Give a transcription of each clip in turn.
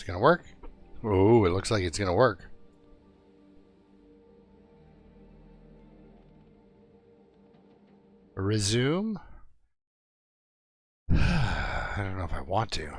It's gonna work. Ooh, it looks like it's gonna work. Resume? I don't know if I want to.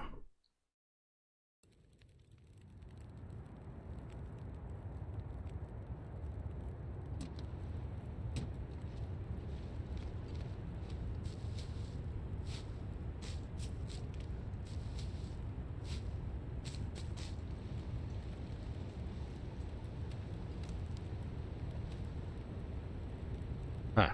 Huh.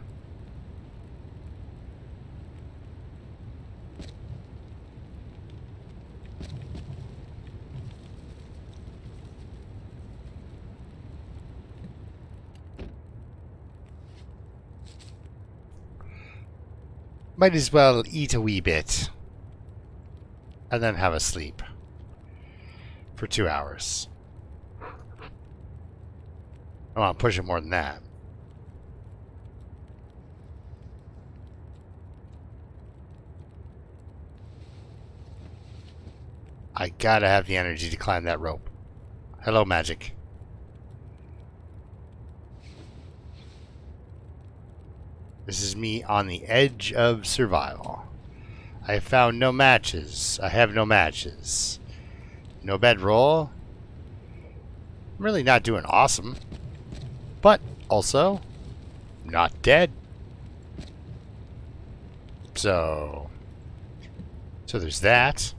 Might as well eat a wee bit. And then have a sleep. For 2 hours. I want to push it more than that. I gotta have the energy to climb that rope. Hello, magic. This is me on the edge of survival. I have found no matches. I have no matches. No bedroll. I'm really not doing awesome. But also, not dead. So there's that.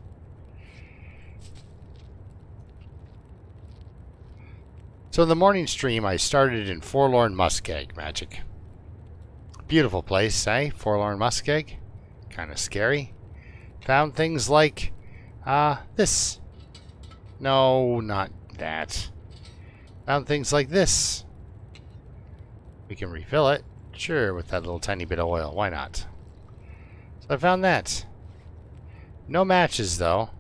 So in the morning stream, I started in Forlorn Muskeg Magic. Beautiful place, eh? Forlorn Muskeg. Kind of scary. Found things like, this. No, not that. Found things like this. We can refill it. Sure, with that little tiny bit of oil. Why not? So I found that. No matches, though.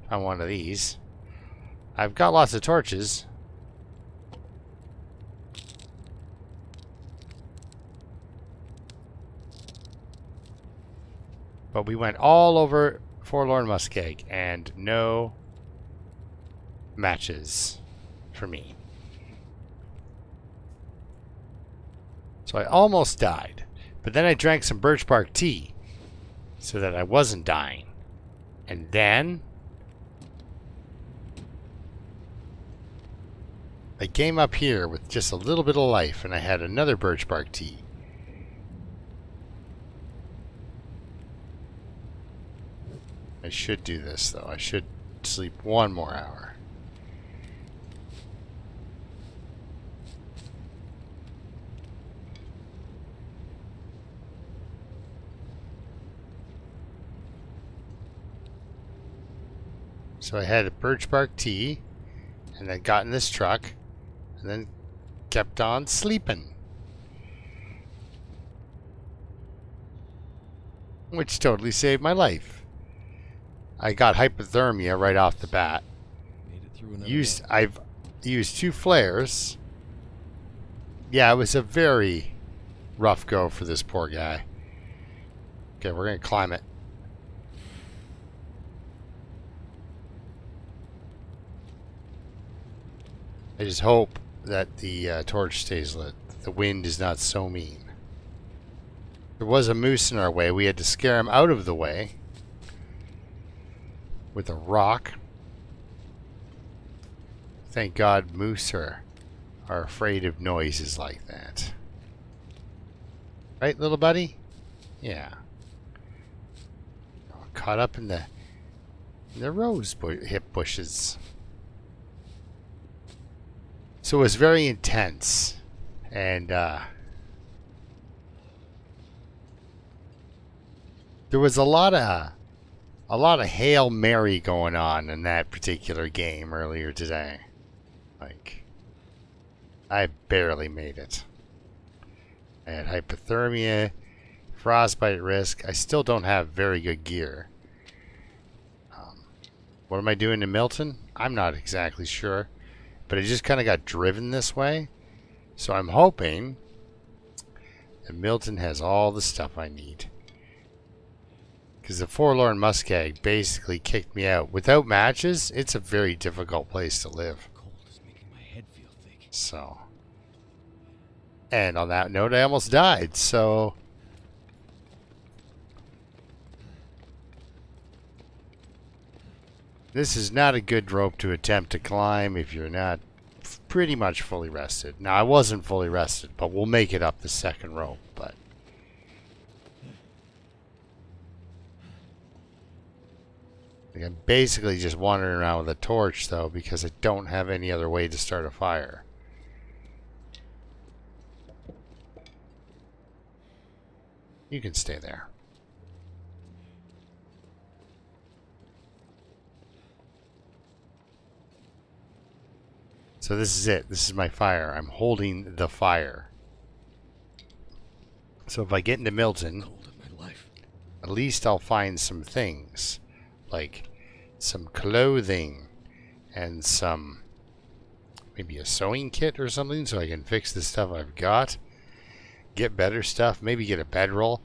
Found one of these. I've got lots of torches. But we went all over Forlorn Muskeg and no matches for me. So I almost died. But then I drank some birch bark tea so that I wasn't dying. And then I came up here with just a little bit of life and I had another birch bark tea. I should do this, though. I should sleep 1 more hour. So I had a birch bark tea, and then got in this truck, and then kept on sleeping. Which totally saved my life. I got hypothermia right off the bat. I've used 2 flares. Yeah, it was a very rough go for this poor guy. Okay, we're gonna climb it. I just hope that the torch stays lit. The wind is not so mean. There was a moose in our way. We had to scare him out of the way with a rock. Thank God moose are afraid of noises like that. Right, little buddy? Yeah. Caught up in the rose hip bushes. So it was very intense. And there was a lot of Hail Mary going on in that particular game earlier today. Like, I barely made it. I had hypothermia, frostbite risk. I still don't have very good gear. What am I doing in Milton? I'm not exactly sure. But I just kind of got driven this way. So I'm hoping that Milton has all the stuff I need. Because the Forlorn Muskeg basically kicked me out. Without matches, it's a very difficult place to live. Cold is making my head feel thick. So, and on that note, I almost died. So, this is not a good rope to attempt to climb if you're not pretty much fully rested. Now, I wasn't fully rested, but we'll make it up the second rope. But I'm basically just wandering around with a torch, though, because I don't have any other way to start a fire. You can stay there. So this is it. This is my fire. I'm holding the fire. So if I get into Milton, at least I'll find some things. Like some clothing and some, maybe a sewing kit or something, so I can fix the stuff I've got. Get better stuff. Maybe get a bedroll.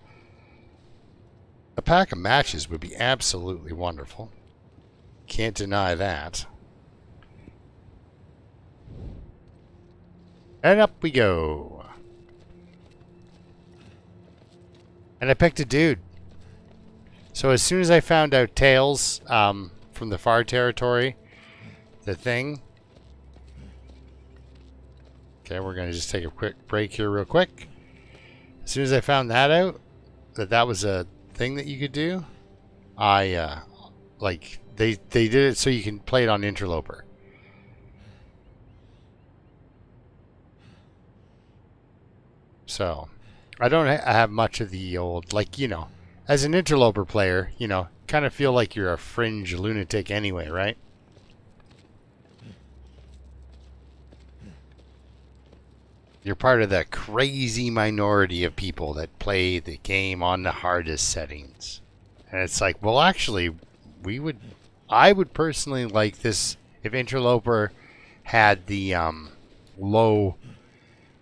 A pack of matches would be absolutely wonderful. Can't deny that. And up we go. And I picked a dude. So as soon as I found out Tails from the far territory, the thing. Okay, we're going to just take a quick break here real quick. As soon as I found that out, that was a thing that you could do, I, like, they did it so you can play it on Interloper. So, I don't have much of the old, like, you know, as an Interloper player, you know, kind of feel like you're a fringe lunatic anyway, right? You're part of that crazy minority of people that play the game on the hardest settings. And it's like, well, actually, I would personally like this if Interloper had the low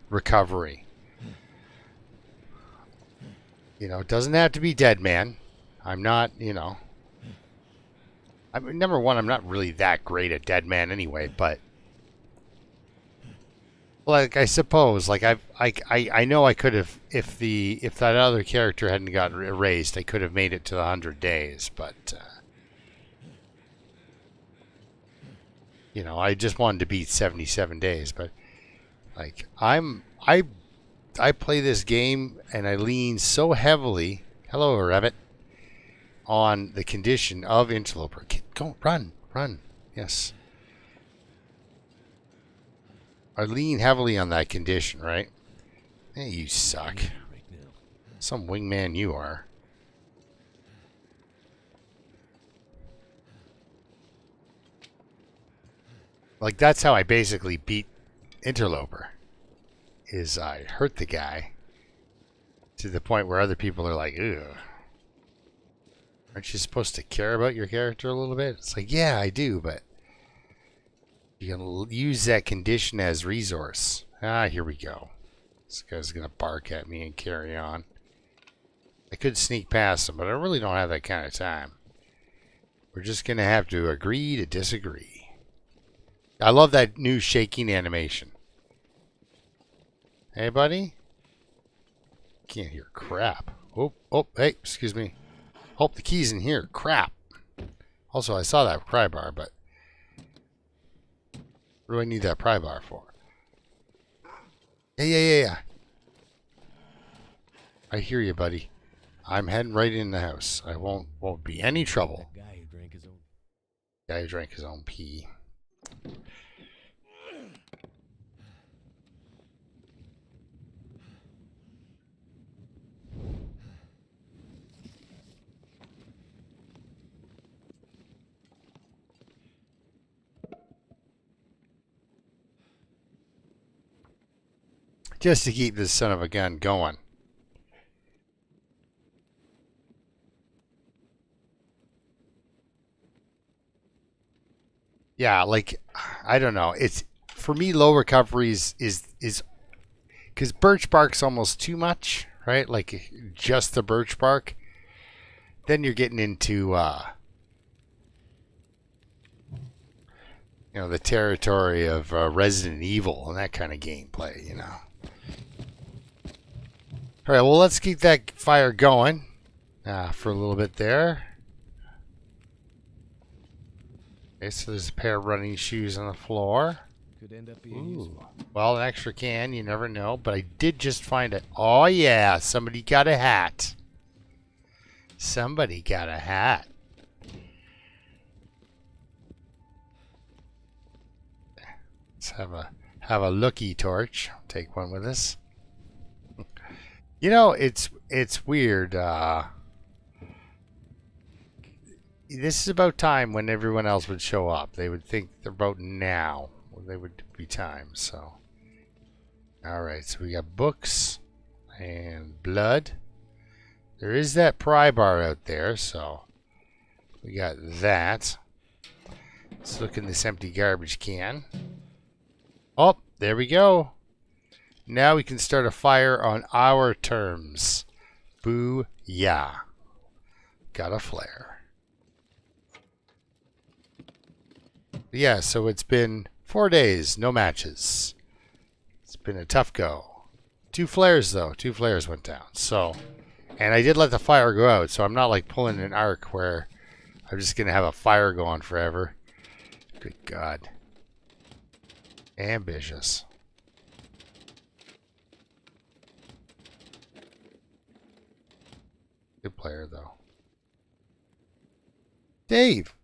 recovery. You know, it doesn't have to be Dead Man. I'm not, you know. I mean, number one, I'm not really that great at Dead Man anyway, but like, I suppose, like, I know I could have, if that other character hadn't gotten erased, I could have made it to the 100 days, but you know, I just wanted to beat 77 days, but like, I play this game and I lean so heavily, hello Rabbit, on the condition of Interloper. Go, run, yes. I lean heavily on that condition, right? Hey, you suck. Some wingman you are. Like, that's how I basically beat Interloper. Is I hurt the guy to the point where other people are like, ew. Aren't you supposed to care about your character a little bit? It's like, yeah, I do, but you can use that condition as resource. Ah, here we go. This guy's going to bark at me and carry on. I could sneak past him, but I really don't have that kind of time. We're just going to have to agree to disagree. I love that new shaking animation. Hey, buddy? Can't hear crap. Oh, hey, excuse me. Oh, the key's in here. Crap. Also, I saw that pry bar, but what do I need that pry bar for? Yeah. I hear you, buddy. I'm heading right in the house. I won't be any trouble. Guy who drank his own pee. Just to keep this son of a gun going. Yeah, like, I don't know. It's, for me, low recoveries is because birch bark's almost too much, right? Like, just the birch bark. then you're getting into you know, the territory of Resident Evil and that kind of gameplay, you know. All right, well, let's keep that fire going for a little bit there. Okay, so there's a pair of running shoes on the floor. Could end up being useful. Well, an extra can, you never know. But I did just find it. Oh, yeah, somebody got a hat. Somebody got a hat. Let's have a looky torch. Take one with us. You know, it's weird. This is about time when everyone else would show up. They would think about now. They would be time. So, all right. So we got books and blood. There is that pry bar out there. So we got that. Let's look in this empty garbage can. Oh, there we go. Now we can start a fire on our terms. Boo-yah. Got a flare. Yeah, so it's been 4 days, no matches. It's been a tough go. 2 flares, though. 2 flares went down. So, and I did let the fire go out, so I'm not like pulling an arc where I'm just going to have a fire going forever. Good God. Ambitious. Good player, though. Dave.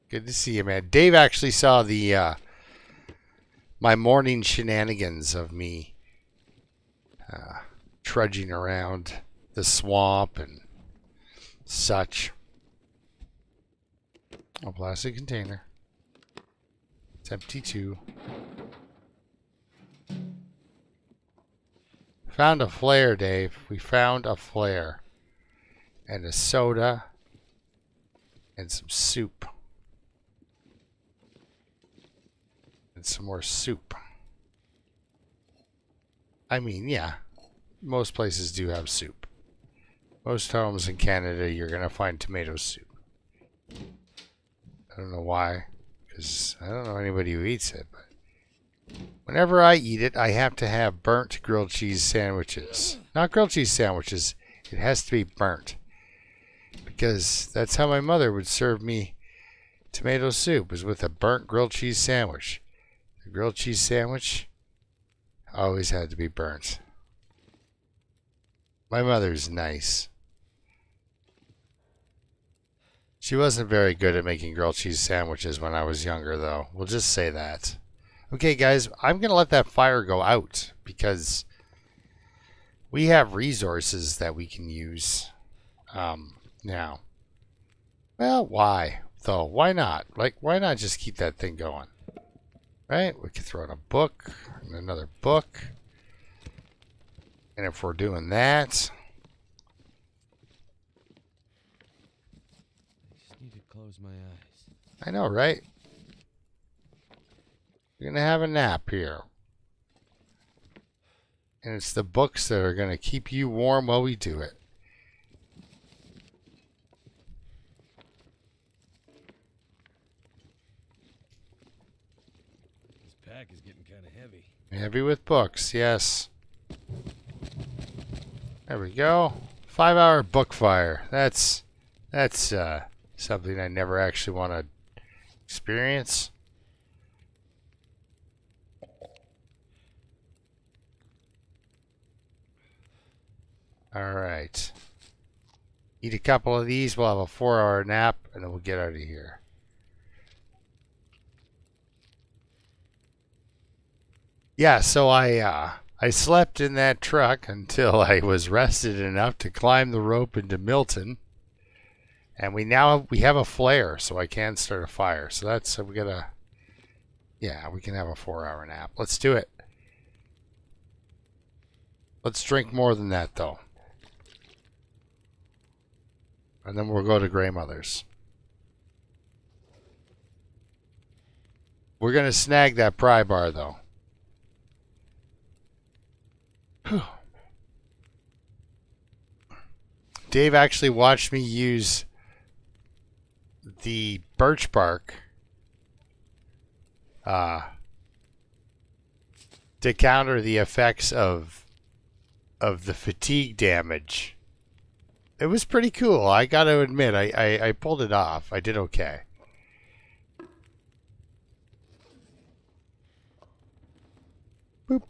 Good to see you, man. Dave actually saw the my morning shenanigans of me trudging around the swamp and such. A plastic container. It's empty too. Found a flare, Dave. We found a flare. And a soda. And some soup. And some more soup. I mean, yeah. Most places do have soup. Most homes in Canada, you're going to find tomato soup. I don't know why. Because I don't know anybody who eats it. But whenever I eat it, I have to have burnt grilled cheese sandwiches. Not grilled cheese sandwiches. It has to be burnt. Because that's how my mother would serve me tomato soup, is with a burnt grilled cheese sandwich. The grilled cheese sandwich always had to be burnt. My mother's nice. She wasn't very good at making grilled cheese sandwiches when I was younger, though. We'll just say that. Okay, guys, I'm going to let that fire go out because we have resources that we can use now. Well, why, though? Why not? Like, why not just keep that thing going? Right? We could throw in a book and another book. And if we're doing that... Need to close my eyes. I know, right? We're going to have a nap here. And it's the books that are going to keep you warm while we do it. This pack is getting kind of heavy. Heavy with books, yes. There we go. 5-hour book fire. That's something I never actually want to experience. All right. Eat a couple of these. We'll have a 4-hour nap, and then we'll get out of here. Yeah, so I slept in that truck until I was rested enough to climb the rope into Milton. And we have a flare, so I can start a fire. So that's, we gotta, yeah, we can have a 4-hour nap. Let's do it. Let's drink more than that, though. And then we'll go to Grey Mother's. We're gonna snag that pry bar, though. Whew. Dave actually watched me use the birch bark to counter the effects of the fatigue damage. It was pretty cool. I got to admit, I pulled it off. I did okay. Boop.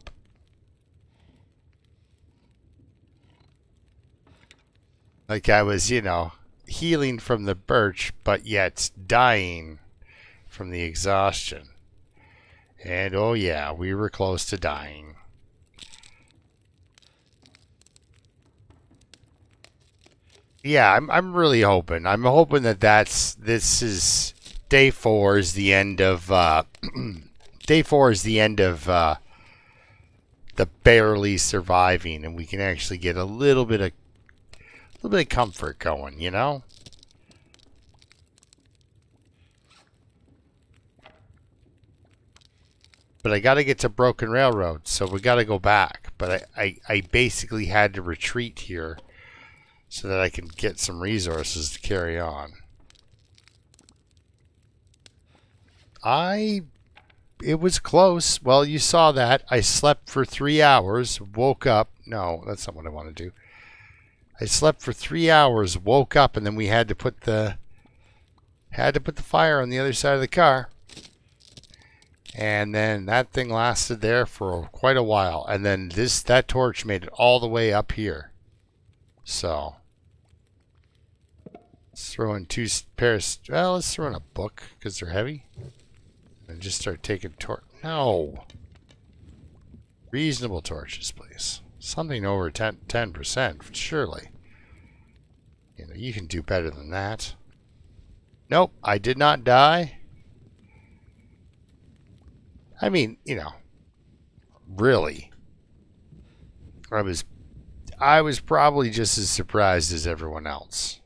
Like I was, you know, healing from the birch, but yet dying from the exhaustion. And oh yeah, we were close to dying. Yeah, I'm really hoping. I'm hoping that this is day 4 is the end of day 4 is the end of the barely surviving, and we can actually get a little bit of comfort going, you know? But I got to get to Broken Railroad, so we got to go back. But I basically had to retreat here so that I can get some resources to carry on. It was close. Well, you saw that. I slept for 3 hours, woke up. No, that's not what I want to do. I slept for 3 hours, woke up, and then we had to put the fire on the other side of the car. And then that thing lasted there for quite a while. And then that torch made it all the way up here. So let's throw in 2 pairs. Well, let's throw in a book because they're heavy. And just start taking torch. No. Reasonable torches, please. Something over 10%, surely. You know, you can do better than that. Nope, I did not die. I mean, you know, really. I was probably just as surprised as everyone else.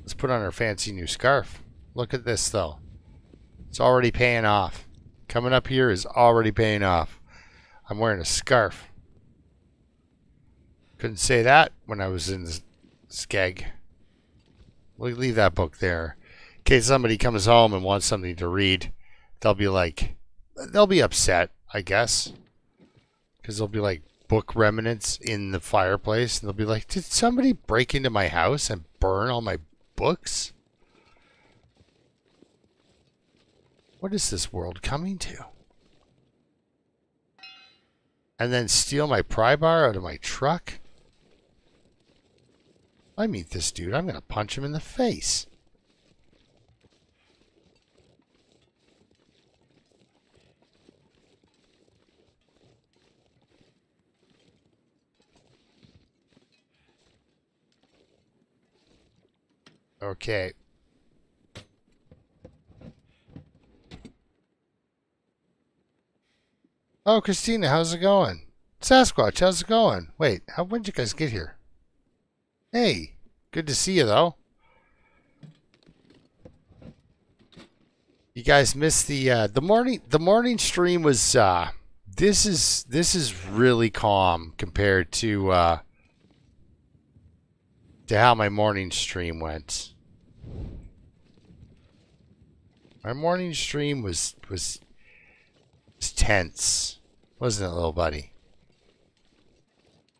Let's put on our fancy new scarf. Look at this, though. It's already paying off. Coming up here is already paying off. I'm wearing a scarf. Couldn't say that when I was in Skeg. We'll leave that book there. In case somebody comes home and wants something to read, they'll be upset, I guess. Because there'll be like book remnants in the fireplace. And they'll be like, did somebody break into my house and burn all my books? What is this world coming to? And then steal my pry bar out of my truck? I meet this dude, I'm going to punch him in the face. Okay. Oh, Christina, how's it going? Sasquatch, how's it going? Wait, when did you guys get here? Hey, good to see you, though. You guys missed the morning stream was this is really calm compared to how my morning stream went. My morning stream was tense, wasn't it, little buddy?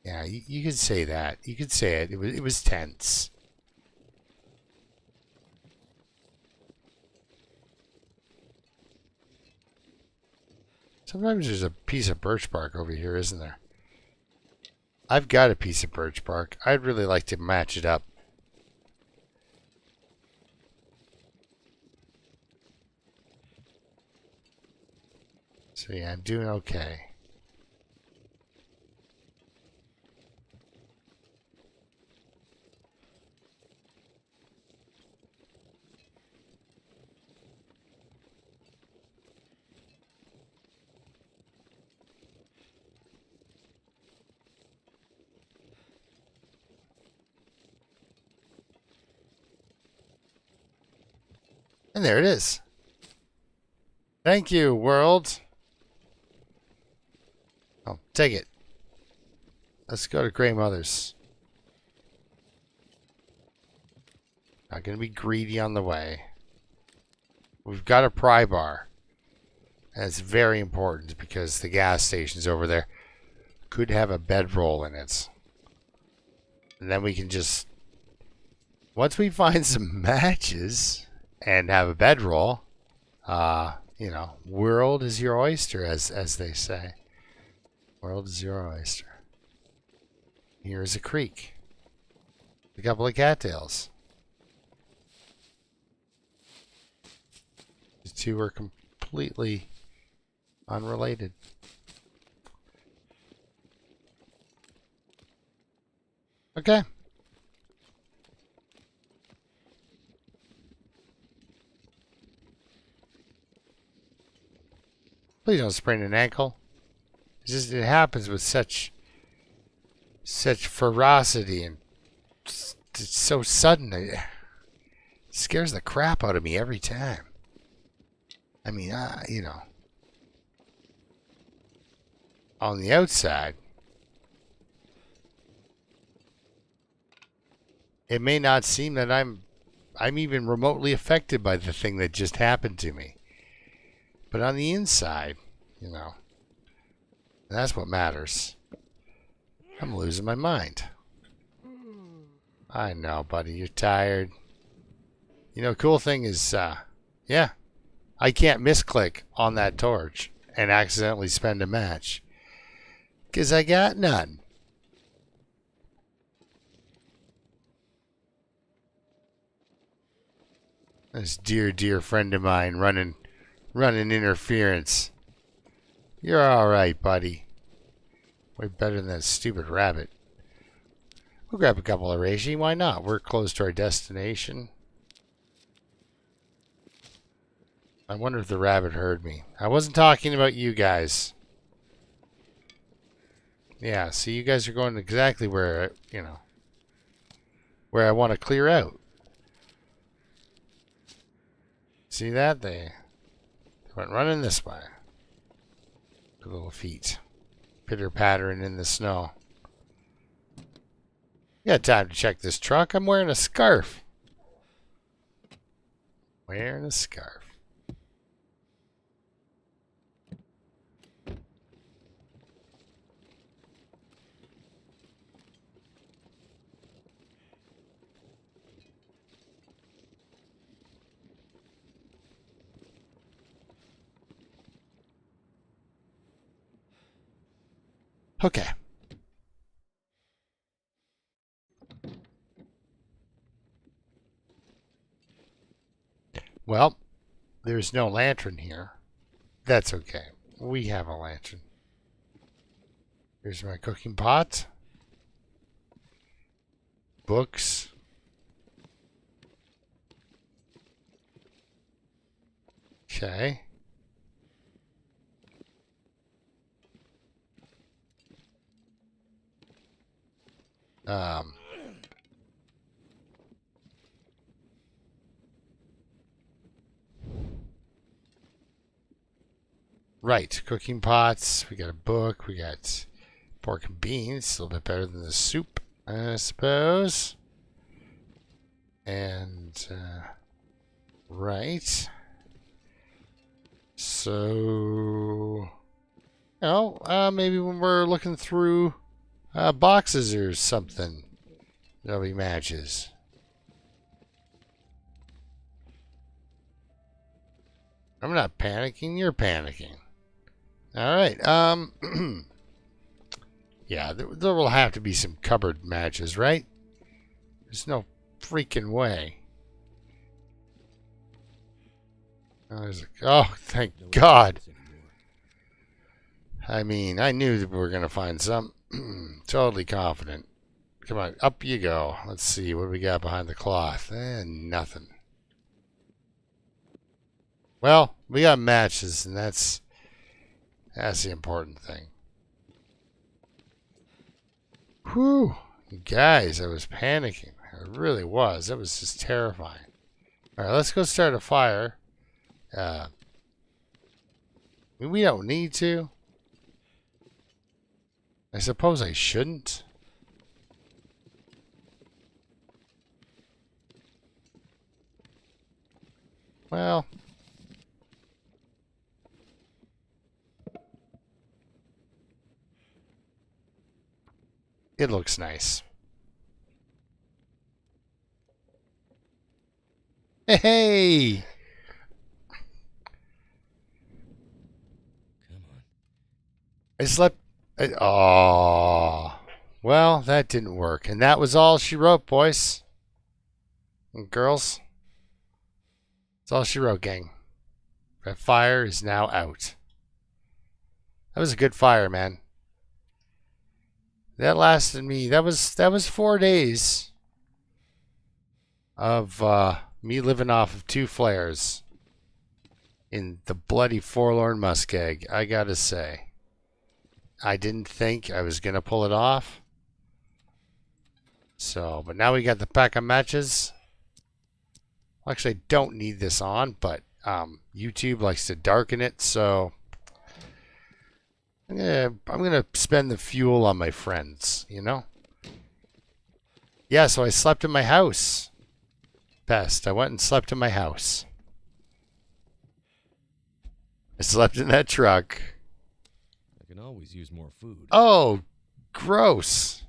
Yeah, you could say that. You could say it. It was tense. Sometimes there's a piece of birch bark over here, isn't there? I've got a piece of birch bark. I'd really like to match it up. So yeah, I'm doing okay. And there it is. Thank you, world. Oh, take it. Let's go to Grey Mother's. Not going to be greedy on the way. We've got a pry bar. And it's very important because the gas stations over there could have a bedroll in it. And then we can just... Once we find some matches and have a bedroll, you know, world is your oyster, as they say. World is your oyster. Here's a creek. A couple of cattails. The two are completely unrelated. Okay. Please don't sprain an ankle. It's just, it happens with such ferocity, and it's so sudden. It scares the crap out of me every time. I mean, you know, on the outside, it may not seem that I'm even remotely affected by the thing that just happened to me. But on the inside, you know, that's what matters. I'm losing my mind. I know, buddy, you're tired. You know, cool thing is, yeah, I can't misclick on that torch and accidentally spend a match. 'Cause I got none. This dear friend of mine running interference. You're alright, buddy. Way better than that stupid rabbit. We'll grab a couple of reishi. Why not? We're close to our destination. I wonder if the rabbit heard me. I wasn't talking about you guys. Yeah, see, you guys are going exactly where, you know, where I want to clear out. See that? They went running this way. The little feet. Pitter-pattering in the snow. You got time to check this truck? I'm wearing a scarf. Wearing a scarf. Okay. Well, there's no lantern here. That's okay. We have a lantern. Here's my cooking pot. Books. Okay. Right, cooking pots. We got a book. We got pork and beans. A little bit better than the soup, I suppose. And, right. So, maybe when we're looking through boxes or something, there'll be matches. I'm not panicking, you're panicking. Alright, yeah, there will have to be some cupboard matches, right? There's no freaking way. Oh, thank God. I mean, I knew that we were going to find some. Totally confident. Come on, up you go. Let's see, what do we got behind the cloth? Nothing. Well, we got matches, and that's the important thing. Whew. Guys, I was panicking. I really was. That was just terrifying. Alright, let's go start a fire. We don't need to. I suppose I shouldn't. Well, it looks nice. Hey! Come on. I slept. Oh. Well, that didn't work. And that was all she wrote, boys and girls. That's all she wrote, gang. That fire is now out. That was a good fire, man. That lasted me. That was 4 days of me living off of 2 flares in the bloody forlorn muskeg. I gotta say, I didn't think I was gonna pull it off. So, but now we got the pack of matches. Actually, I don't need this on, but YouTube likes to darken it, so I'm gonna spend the fuel on my friends, you know? Yeah, so I slept in my house. Best. I went and slept in my house. I slept in that truck. I can always use more food. Oh, gross.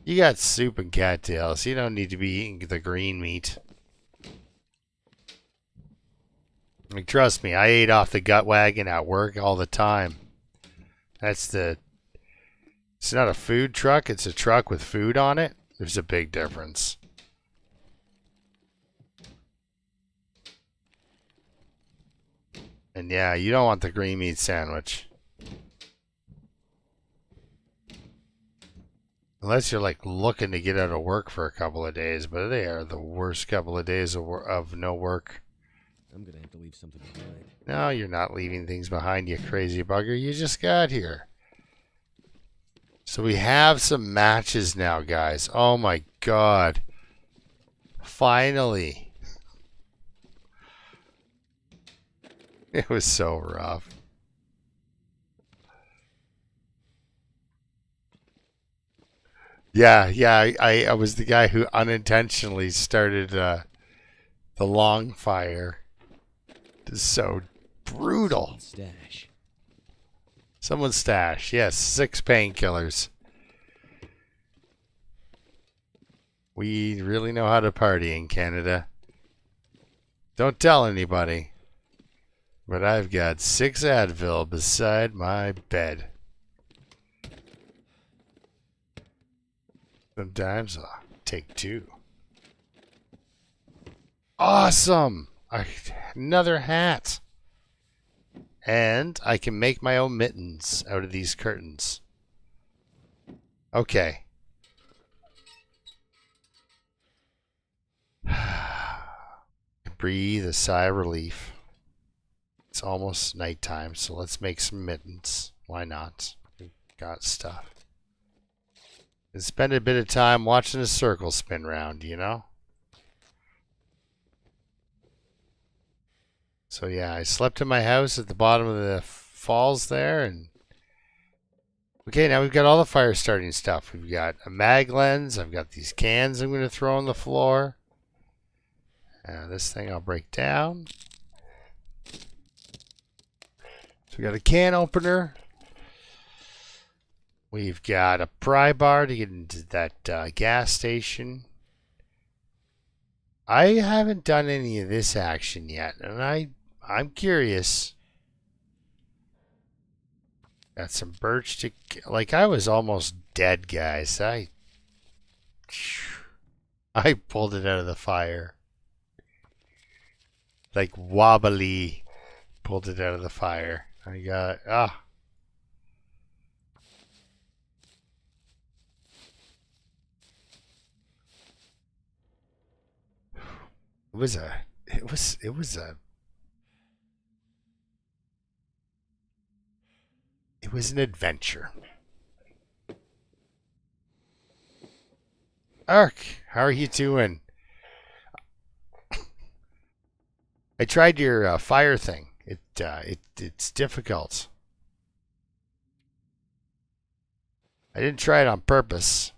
You got soup and cattails. You don't need to be eating the green meat. Like, trust me, I ate off the gut wagon at work all the time. It's not a food truck, it's a truck with food on it. There's a big difference. And yeah, you don't want the green meat sandwich. Unless you're like looking to get out of work for a couple of days, but they are the worst couple of days of no work. I'm gonna have to leave something behind. No, you're not leaving things behind, you crazy bugger. You just got here. So we have some matches now, guys. Oh my god. Finally. It was so rough. Yeah, I was the guy who unintentionally started the long fire. It's so brutal. Stash. Someone's stash. Yes, 6 painkillers. We really know how to party in Canada. Don't tell anybody. But I've got 6 Advil beside my bed. Sometimes I'll take 2. Awesome! Another hat. And I can make my own mittens out of these curtains. Okay. Breathe a sigh of relief. It's almost nighttime, so let's make some mittens. Why not? We got stuff. And spend a bit of time watching a circle spin round, you know? So yeah, I slept in my house at the bottom of the falls there, and okay, now we've got all the fire starting stuff. We've got a mag lens. I've got these cans I'm going to throw on the floor. This thing I'll break down. So we got a can opener. We've got a pry bar to get into that gas station. I haven't done any of this action yet, and I'm curious. Got some birch to... Like, I was almost dead, guys. I pulled it out of the fire. Like, wobbly pulled it out of the fire. I got... It was an adventure. Ark, how are you doing? I tried your fire thing. It's difficult. I didn't try it on purpose.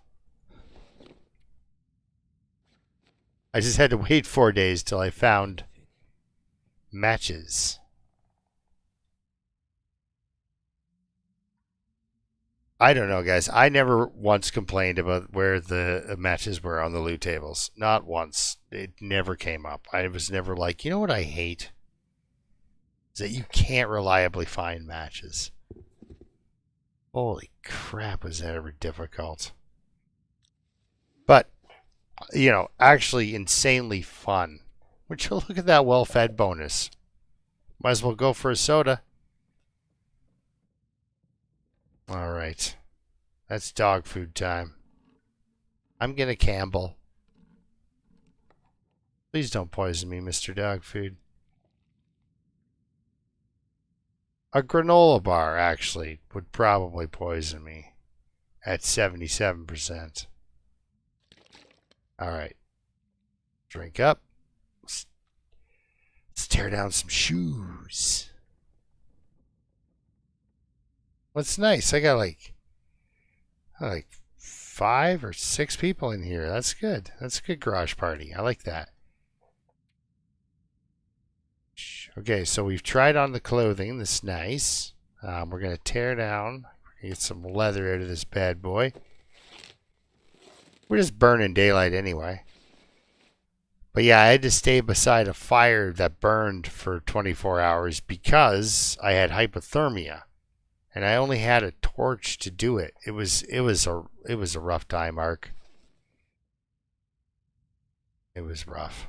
I just had to wait 4 days till I found matches. I don't know, guys. I never once complained about where the matches were on the loot tables. Not once. It never came up. I was never like, you know what I hate? Is that you can't reliably find matches. Holy crap, was that ever difficult. But, you know, actually insanely fun. Would you look at that well-fed bonus? Might as well go for a soda. Alright. That's dog food time. I'm gonna Campbell. Please don't poison me, Mr. Dog Food. A granola bar, actually, would probably poison me at 77%. Alright. Drink up. Let's tear down some shoes. What's nice? I got like 5 or 6 people in here. That's good. That's a good garage party. I like that. Okay, so we've tried on the clothing. That's nice. We're going to tear down. We're going to get some leather out of this bad boy. We're just burning daylight anyway. But yeah, I had to stay beside a fire that burned for 24 hours because I had hypothermia. And I only had a torch to do it. It was a rough time, Mark. It was rough.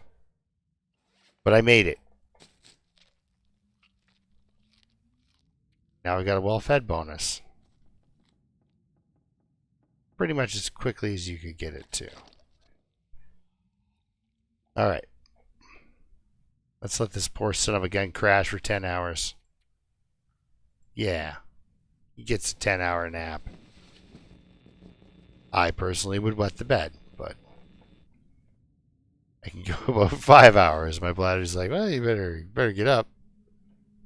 But I made it. Now we got a well-fed bonus. Pretty much as quickly as you could get it to. Alright. Let's let this poor son of a gun crash for 10 hours. Yeah. He gets a 10-hour nap. I personally would wet the bed, but I can go about 5 hours. My bladder's like, well, you better get up.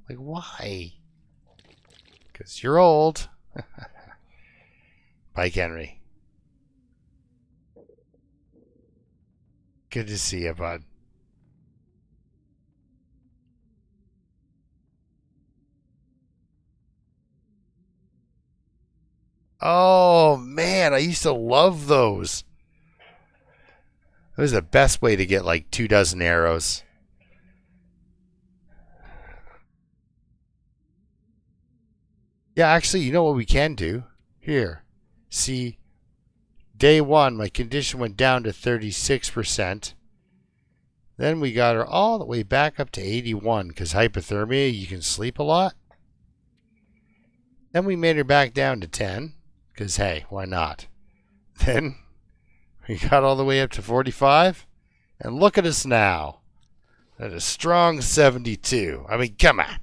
Like, why? Because you're old. Bye, Henry. Good to see you, bud. Oh, man, I used to love those. That was the best way to get like 24 arrows. Yeah, actually, you know what we can do? Here. See, day 1, my condition went down to 36%. Then we got her all the way back up to 81 because hypothermia, you can sleep a lot. Then we made her back down to 10 because, hey, why not? Then we got all the way up to 45. And look at us now. At a strong 72. I mean, come on.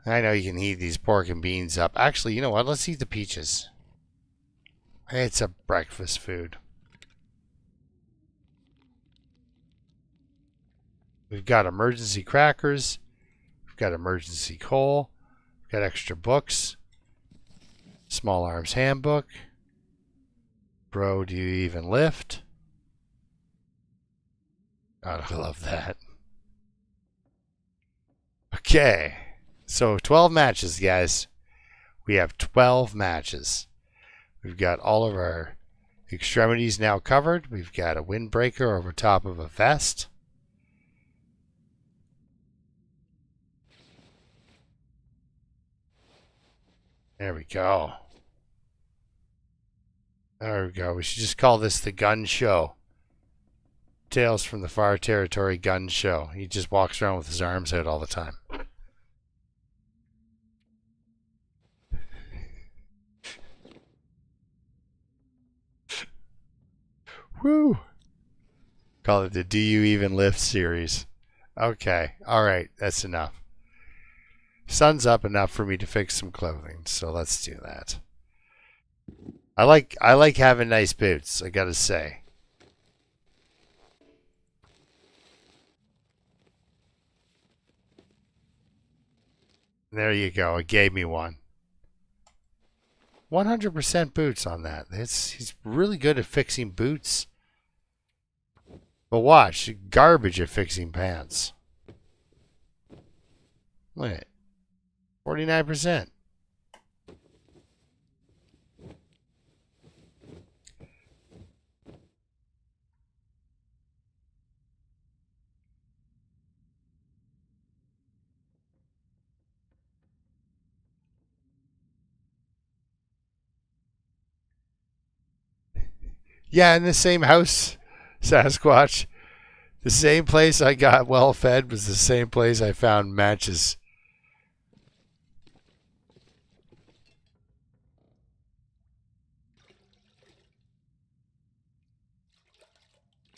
I know you can heat these pork and beans up. Actually, you know what? Let's eat the peaches. It's a breakfast food. We've got emergency crackers. We've got emergency coal. We've got extra books. Small Arms Handbook. Bro, do you even lift? God, I love that. Okay. So 12 matches, guys. We have 12 matches. We've got all of our extremities now covered. We've got a windbreaker over top of a vest. There we go. There we go. We should just call this the gun show. Tales from the Far Territory gun show. He just walks around with his arms out all the time. Woo! Call it the Do You Even Lift series. Okay. Alright. That's enough. Sun's up enough for me to fix some clothing, so let's do that. I like having nice boots, I gotta say. There you go. It gave me one. 100% boots on that. He's really good at fixing boots But watch, garbage at fixing pants. Look at it. 49%. Yeah, in the same house, Sasquatch. The same place I got well fed was the same place I found matches.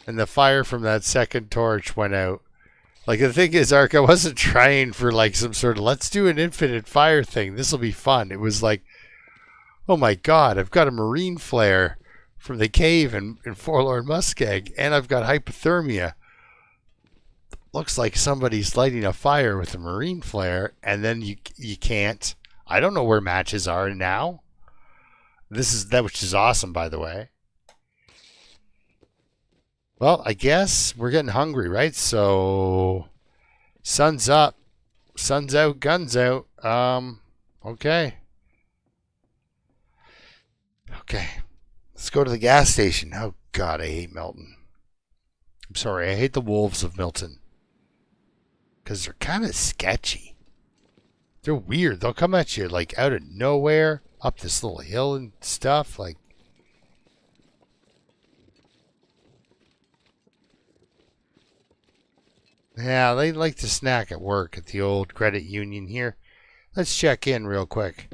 And the fire from that second torch went out. Like, the thing is, Ark, I wasn't trying for like some sort of let's do an infinite fire thing. This will be fun. It was like, oh my god, I've got a marine flare from the cave in Forlorn Muskeg, and I've got hypothermia. Looks like somebody's lighting a fire with a marine flare, and then you can't. I don't know where matches are now. This is that, which is awesome, by the way. Well, I guess we're getting hungry, right? So, sun's up, sun's out, guns out. Okay. Okay. Let's go to the gas station. Oh, God, I hate Milton. I'm sorry, I hate the wolves of Milton. Because they're kind of sketchy. They're weird. They'll come at you, like, out of nowhere, up this little hill and stuff. Like, yeah, they like to snack at work at the old credit union here. Let's check in real quick.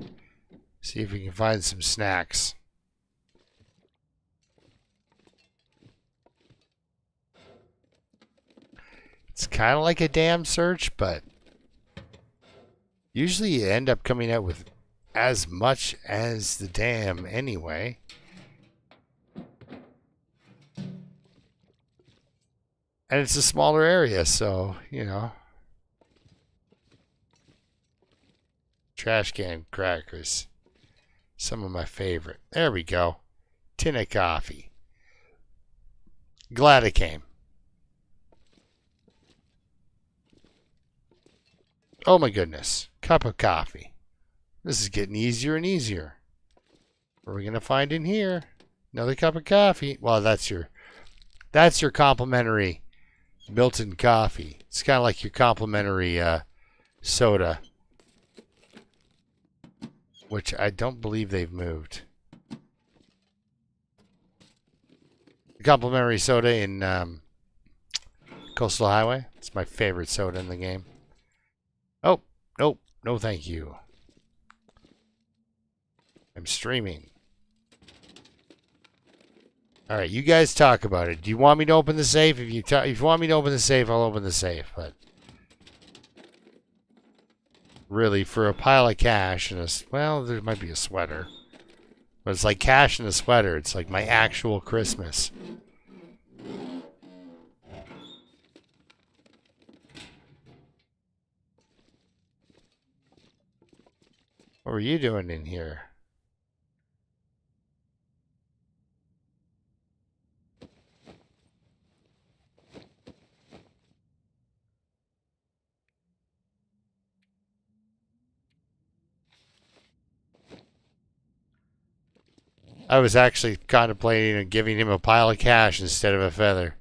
See if we can find some snacks. It's kind of like a dam search, but usually you end up coming out with as much as the dam anyway. And it's a smaller area, so, you know. Trash can crackers. Some of my favorite. There we go. Tin of coffee. Glad I came. Oh my goodness. Cup of coffee. This is getting easier and easier. What are we going to find in here? Another cup of coffee. Well, that's your complimentary Milton coffee. It's kind of like your complimentary soda, which I don't believe they've moved. The complimentary soda in Coastal Highway. It's my favorite soda in the game. Oh, nope. No thank you. I'm streaming. All right, you guys talk about it. Do you want me to open the safe? If you want me to open the safe, I'll open the safe. But really, for a pile of cash and well, there might be a sweater, but it's like cash and a sweater. It's like my actual Christmas. What were you doing in here? I was actually contemplating on giving him a pile of cash instead of a feather.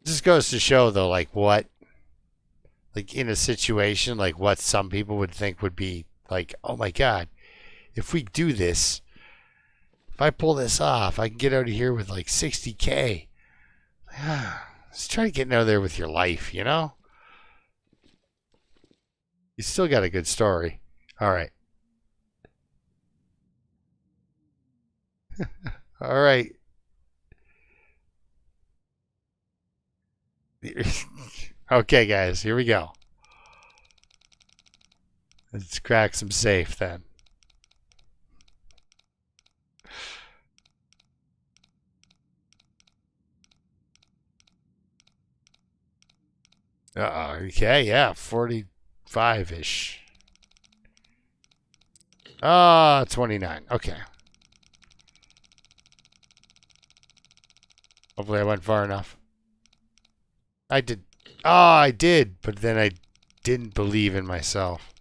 This goes to show, though, like what, like in a situation, like what some people would think would be like, oh my God, if we do this, if I pull this off, I can get out of here with like 60K. Let's try getting out of there with your life, you know? You still got a good story. All right. All right. Okay, guys, here we go. Let's crack some safe then. Okay, yeah, 45-ish. Ah, 29. Okay. Hopefully I went far enough. I did. Ah, I did, but then I didn't believe in myself.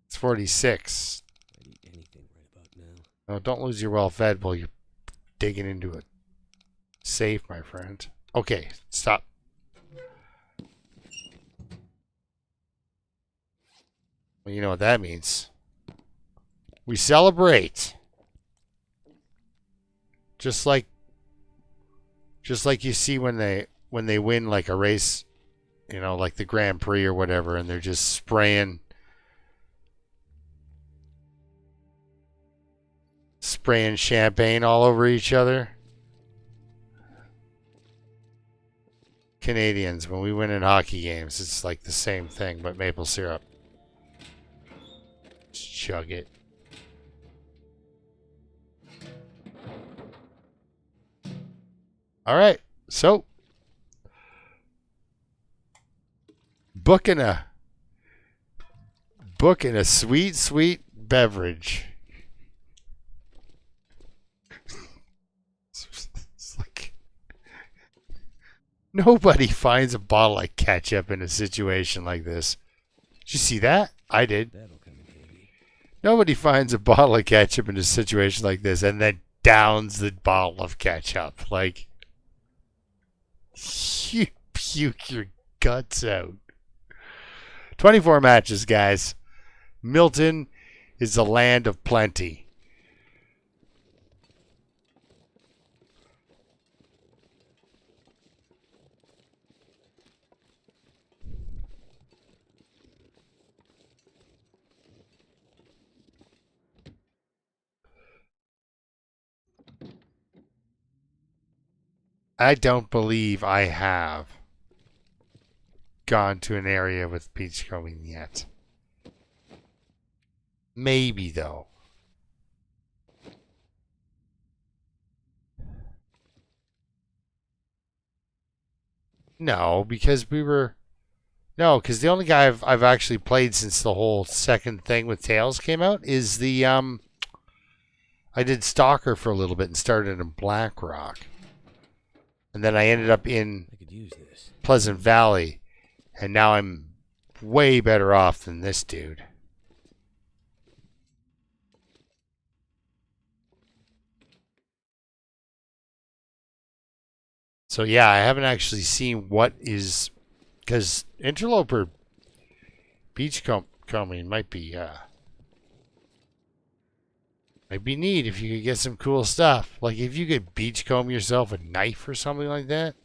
It's 46. I'd eat anything right about now. No, don't lose your well-fed while you're digging into it. Safe, my friend. Okay, stop. Well, you know what that means. We celebrate. Just like you see when they win like a race, you know, like the Grand Prix or whatever, and they're just spraying champagne all over each other. Canadians, when we win in hockey games, it's like the same thing, but maple syrup. Just chug it. All right, so booking a sweet beverage. It's like nobody finds a bottle of ketchup in a situation like this. Did you see that? I did. That'll come in handy. Nobody finds a bottle of ketchup in a situation like this and then downs the bottle of ketchup. Like, you puke your guts out. 24 matches, guys. Milton is the land of plenty. I don't believe I have gone to an area with beachcombing yet. Maybe, though. No, because we were... No, because the only guy I've actually played since the whole second thing with Tails came out is the... I did Stalker for a little bit and started in Blackrock. And then I ended up in I could use this. Pleasant Valley. And now I'm way better off than this dude. So yeah, I haven't actually seen what is... Because Interloper beachcombing might be neat if you could get some cool stuff. Like if you could beachcomb yourself a knife or something like that.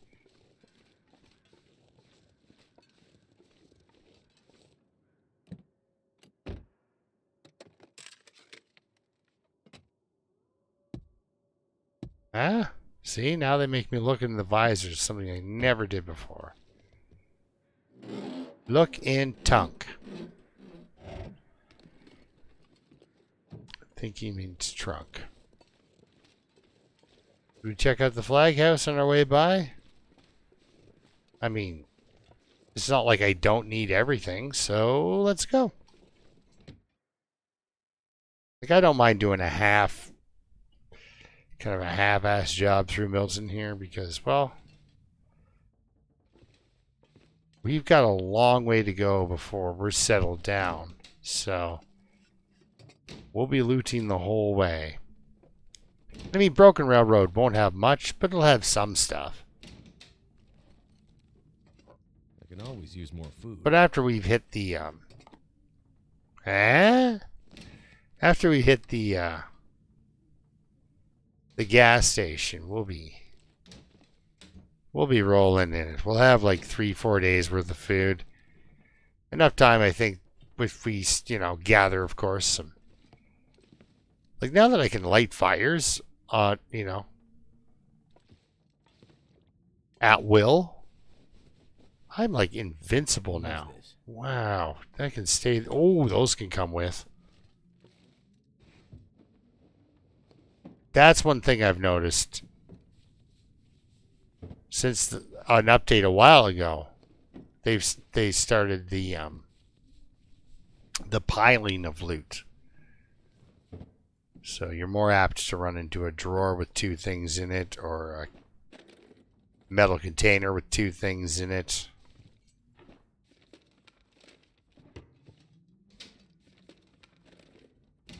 Ah, see, now they make me look in the visors, something I never did before. Look in Tunk. I think he means trunk. Do we check out the flag house on our way by? I mean, it's not like I don't need everything, so let's go. Like, I don't mind doing a kind of a half-ass job through Milton here because, well, we've got a long way to go before we're settled down. So, we'll be looting the whole way. I mean, Broken Railroad won't have much, but it'll have some stuff. I can always use more food. But after we've hit the, after we hit the gas station, we'll be rolling in it. We'll have like 3-4 days worth of food. Enough time, I think, if we, you know, gather, of course, some. Like now that I can light fires, you know, at will, I'm like invincible now. Wow, that can stay. Oh, those can come with. That's one thing I've noticed since an update a while ago. They started the the piling of loot. So you're more apt to run into a drawer with 2 things in it, or a metal container with 2 things in it.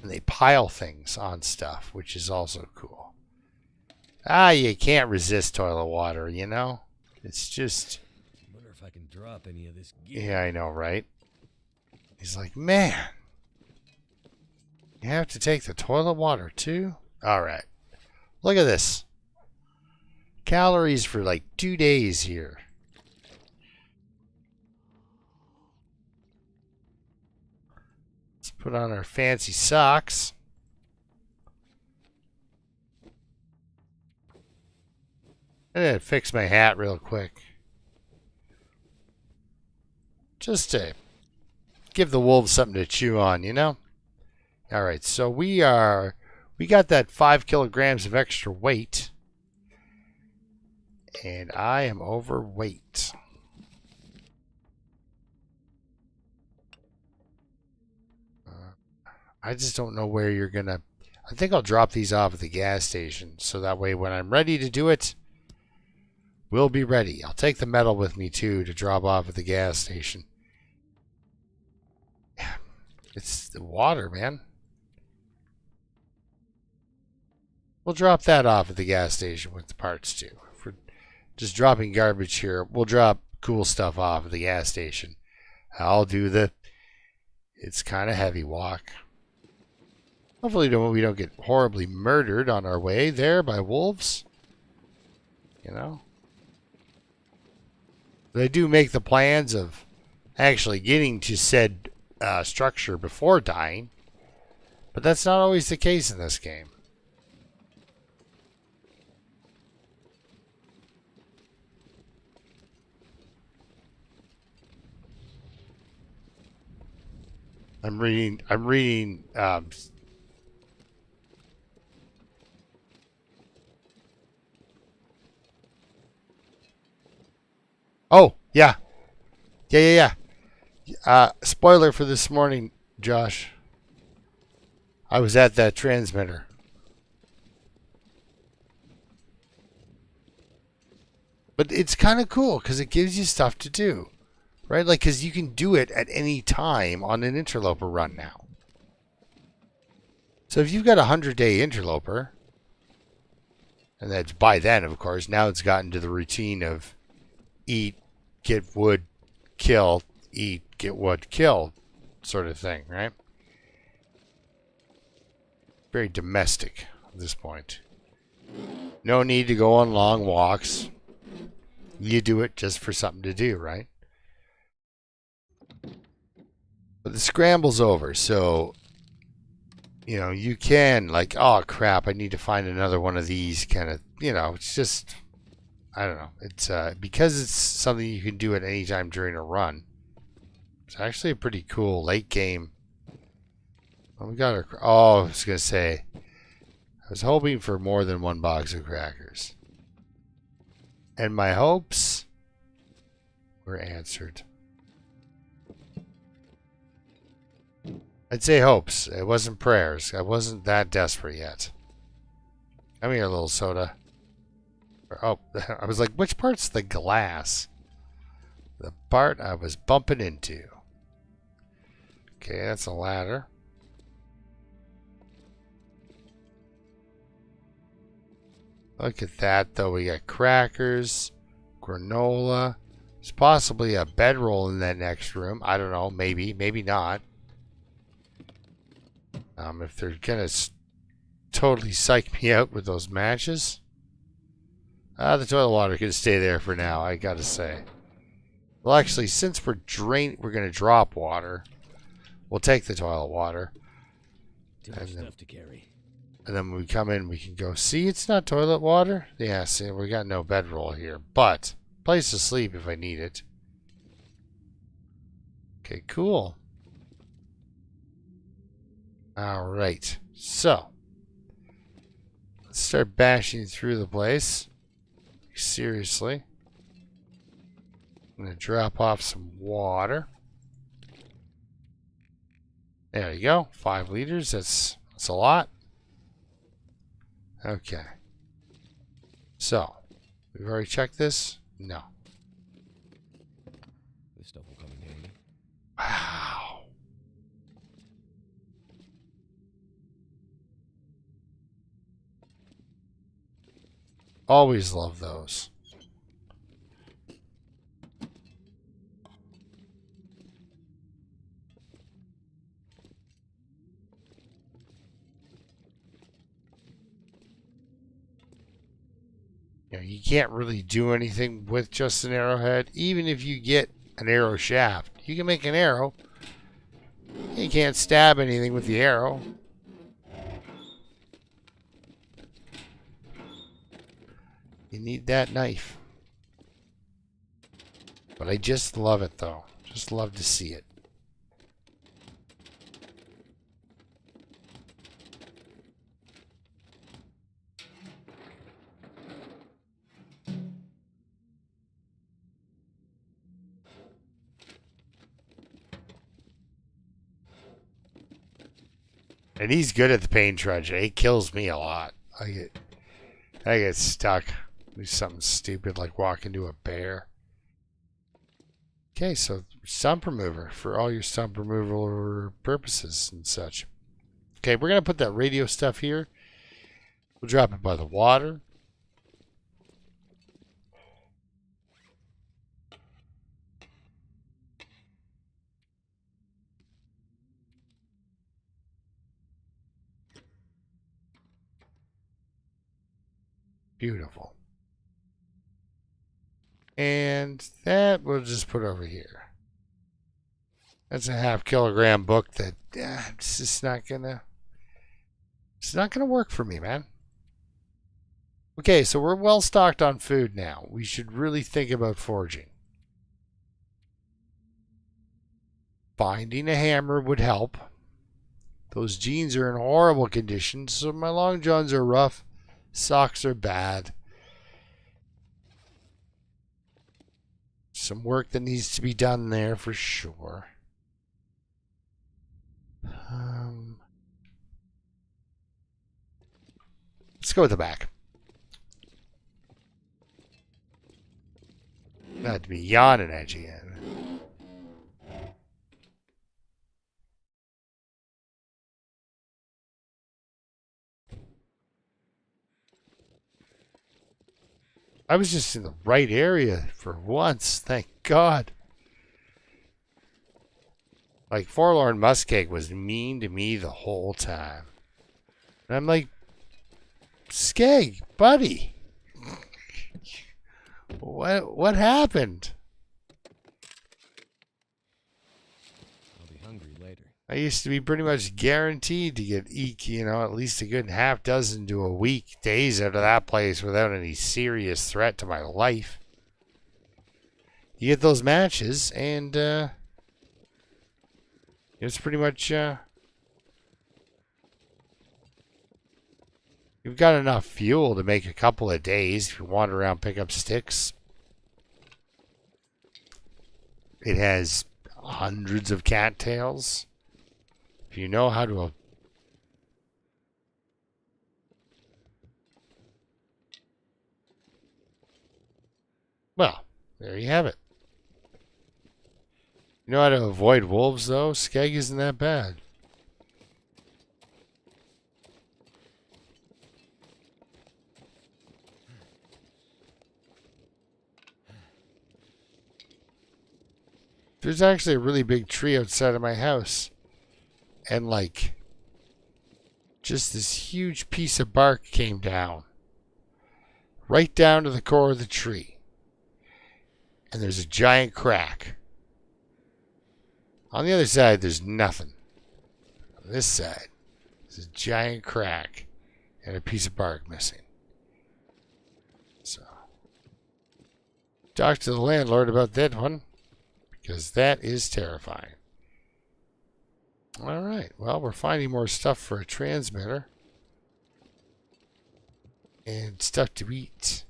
And they pile things on stuff, which is also cool. You can't resist toilet water, you know? It's just... I wonder if I can drop any of this gear. Yeah, I know, right? He's like, man, you have to take the toilet water too? Alright. Look at this. Calories for like 2 days here. Let's put on our fancy socks. I'm gonna fix my hat real quick. Just to give the wolves something to chew on, you know? Alright, so we got that 5 kilograms of extra weight. And I am overweight. I just don't know where you're gonna... I think I'll drop these off at the gas station. So that way when I'm ready to do it, we'll be ready. I'll take the metal with me too to drop off at the gas station. It's the water, man. We'll drop that off at the gas station with the parts too. If we're just dropping garbage here, we'll drop cool stuff off at the gas station. I'll do the... It's kind of heavy walk. Hopefully we don't get horribly murdered on our way there by wolves. You know? They do make the plans of actually getting to said structure before dying. But that's not always the case in this game. I'm reading oh, yeah. Yeah. Spoiler for this morning, Josh. I was at that transmitter. But it's kind of cool because it gives you stuff to do. Right? Like, because you can do it at any time on an Interloper run now. So if you've got a 100-day Interloper, and that's by then, of course, now it's gotten to the routine of eat, get wood, kill, eat, get wood, kill sort of thing, right? Very domestic at this point. No need to go on long walks. You do it just for something to do, right? But the scramble's over, so you know, you can like, oh crap, I need to find another one of these kind of, you know, it's just, I don't know. It's because it's something you can do at any time during a run. It's actually a pretty cool late game. Oh, we got our, oh, I was gonna say, I was hoping for more than 1 box of crackers. And my hopes were answered. I'd say hopes. It wasn't prayers. I wasn't that desperate yet. Come here, little soda. Oh, I was like, which part's the glass? The part I was bumping into. Okay, that's a ladder. Look at that, though. We got crackers, granola. There's possibly a bedroll in that next room. I don't know. Maybe. Maybe not. If they're gonna totally psych me out with those matches. The toilet water can stay there for now, I gotta say. Well, actually, since we're gonna drop water, we'll take the toilet water. Too much stuff to carry. And then when we come in, we can go, see, it's not toilet water. Yeah, see, we got no bedroll here, but place to sleep if I need it. Okay, cool. Alright, so let's start bashing through the place. Seriously. I'm going to drop off some water. There you go. 5 liters. That's a lot. Okay. So, we've already checked this? No. This stuff will come in handy. Wow. Always love those. You know, you can't really do anything with just an arrowhead. Even if you get an arrow shaft, you can make an arrow. You can't stab anything with the arrow. You need that knife. But I just love it, though. Just love to see it. And he's good at the paint trudge. He kills me a lot. I get stuck. Do something stupid like walk into a bear. Okay, so stump remover for all your stump removal purposes and such. Okay, we're going to put that radio stuff here. We'll drop it by the water. Beautiful. And that we'll just put over here. That's a half-kilogram book that it's just not gonna work for me, man. Okay, so we're well stocked on food now. We should really think about foraging. Finding a hammer would help. Those jeans are in horrible condition, so my long johns are rough. Socks are bad. Some work that needs to be done there for sure. Let's go with the back. Not to be yawning at you again. I was just in the right area for once, thank God. Like, Forlorn Muskeg was mean to me the whole time. And I'm like, Skeg, buddy. What happened? I'll be hungry later. I used to be pretty much guaranteed to get at least a good half dozen to a week days out of that place without any serious threat to my life. You get those matches, and it's pretty much you've got enough fuel to make a couple of days if you wander around, pick up sticks. It has hundreds of cattails. If you know how to... Well, there you have it. You know how to avoid wolves, though? Skeg isn't that bad. There's actually a really big tree outside of my house. And, like, just this huge piece of bark came down. Right down to the core of the tree. And there's a giant crack. On the other side, there's nothing. On this side, there's a giant crack and a piece of bark missing. So, talk to the landlord about that one, because that is terrifying. All right, well, we're finding more stuff for a transmitter. And stuff to eat.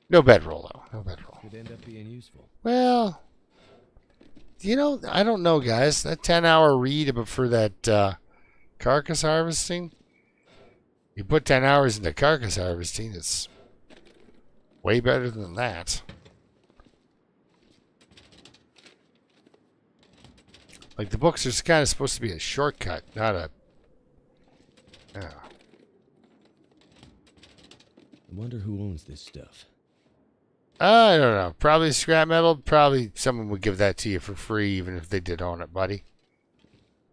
No bedroll, though. No bedroll. Could end up being useful. Well, You know, I don't know, guys. That 10-hour read for that carcass harvesting. You put 10 hours into carcass harvesting, it's way better than that. Like, the books are kind of supposed to be a shortcut, not a... I wonder who owns this stuff. I don't know. Probably scrap metal. Probably someone would give that to you for free, even if they did own it, buddy.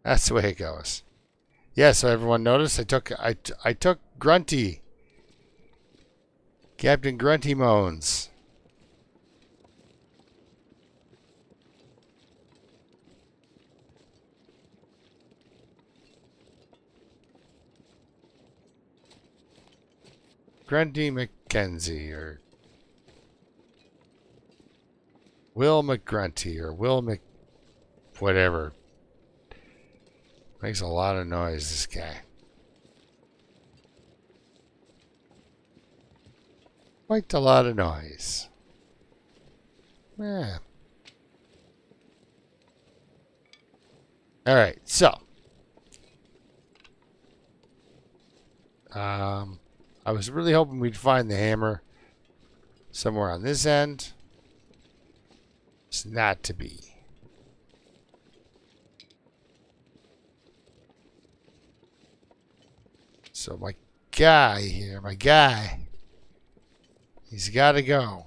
That's the way it goes. Yeah, so everyone noticed I took Grunty. Captain Grunty moans. Grunty McKenzie or Will McGrunty or Will Mc whatever. Makes a lot of noise, this guy. Quite a lot of noise. Yeah. Alright, so. I was really hoping we'd find the hammer somewhere on this end. It's not to be. So my guy here, he's got to go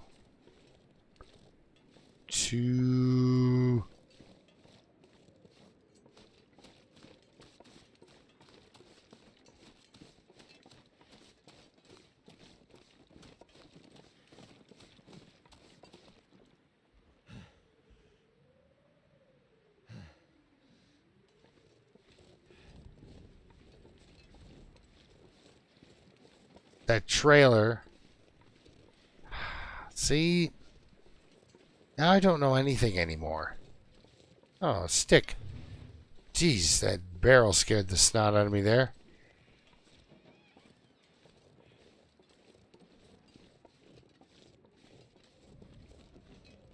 to... that trailer. See? Now I don't know anything anymore. Oh, stick. Jeez, that barrel scared the snot out of me there.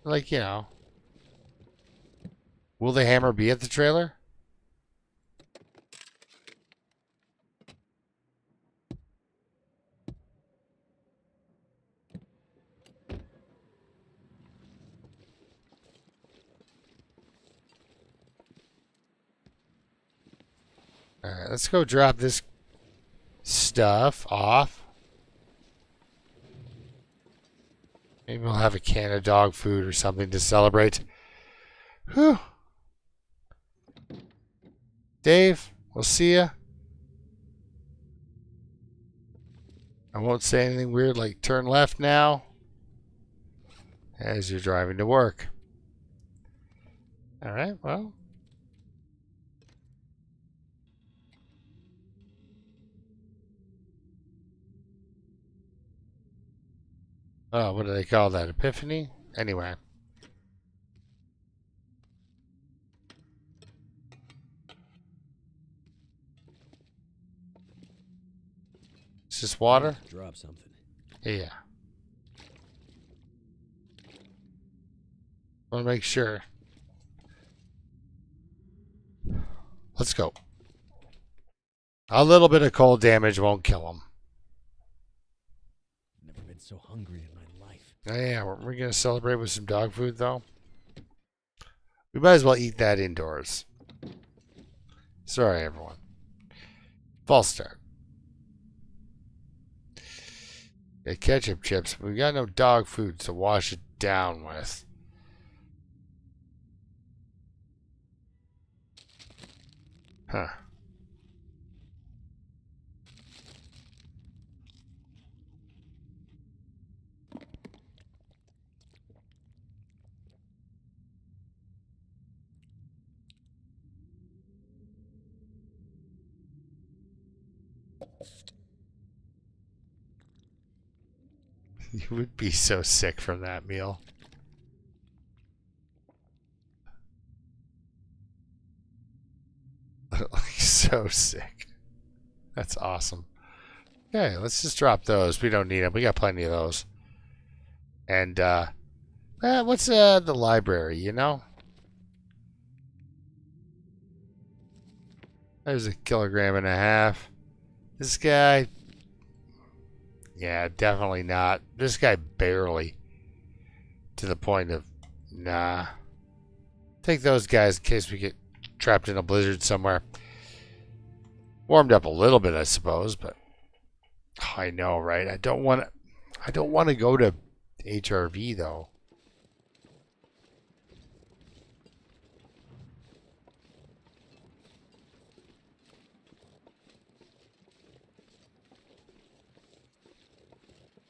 Like, you know. Will the hammer be at the trailer? Alright, let's go drop this stuff off. Maybe we'll have a can of dog food or something to celebrate. Whew. Dave, we'll see ya. I won't say anything weird like turn left now as you're driving to work. Alright, well. Oh, what do they call that? Epiphany? Anyway. Is this water? Drop something. Yeah. Want to make sure. Let's go. A little bit of cold damage won't kill him. Never been so hungry in my life. Oh, yeah, we're going to celebrate with some dog food, though. We might as well eat that indoors. Sorry, everyone. False start. Yeah, ketchup chips. We got no dog food to wash it down with. Huh. You would be so sick from that meal. So sick. That's awesome. Okay, let's just drop those. We don't need them. We got plenty of those. And, what's the library, you know? There's 1.5 kilograms. This guy, yeah, definitely not. This guy barely. To the point of, nah. Take those guys in case we get trapped in a blizzard somewhere. Warmed up a little bit, I suppose, but I know, right? I don't want to go to HRV though.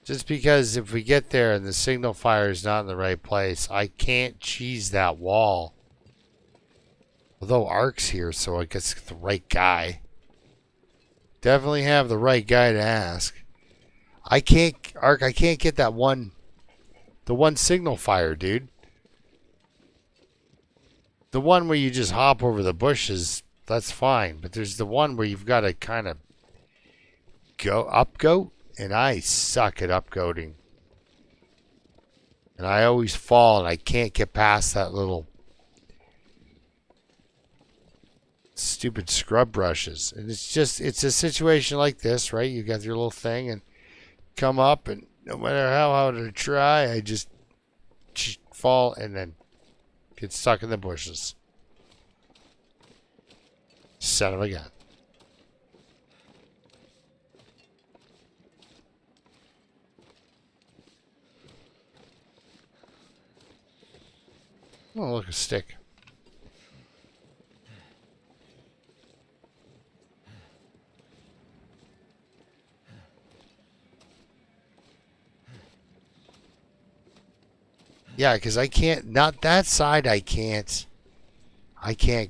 Just because if we get there and the signal fire is not in the right place, I can't cheese that wall. Although Ark's here, so I guess the right guy. Definitely have the right guy to ask. Ark, I can't get that one, the one signal fire, dude. The one where you just hop over the bushes, that's fine. But there's the one where you've got to kind of go up-goat. And I suck at upgoating. And I always fall and I can't get past that little stupid scrub brushes. And it's a situation like this, right? You got your little thing and come up and no matter how hard I try, I just fall and then get stuck in the bushes. Son of a gun. Oh, look, a stick. Yeah, because I can't, not that side I can't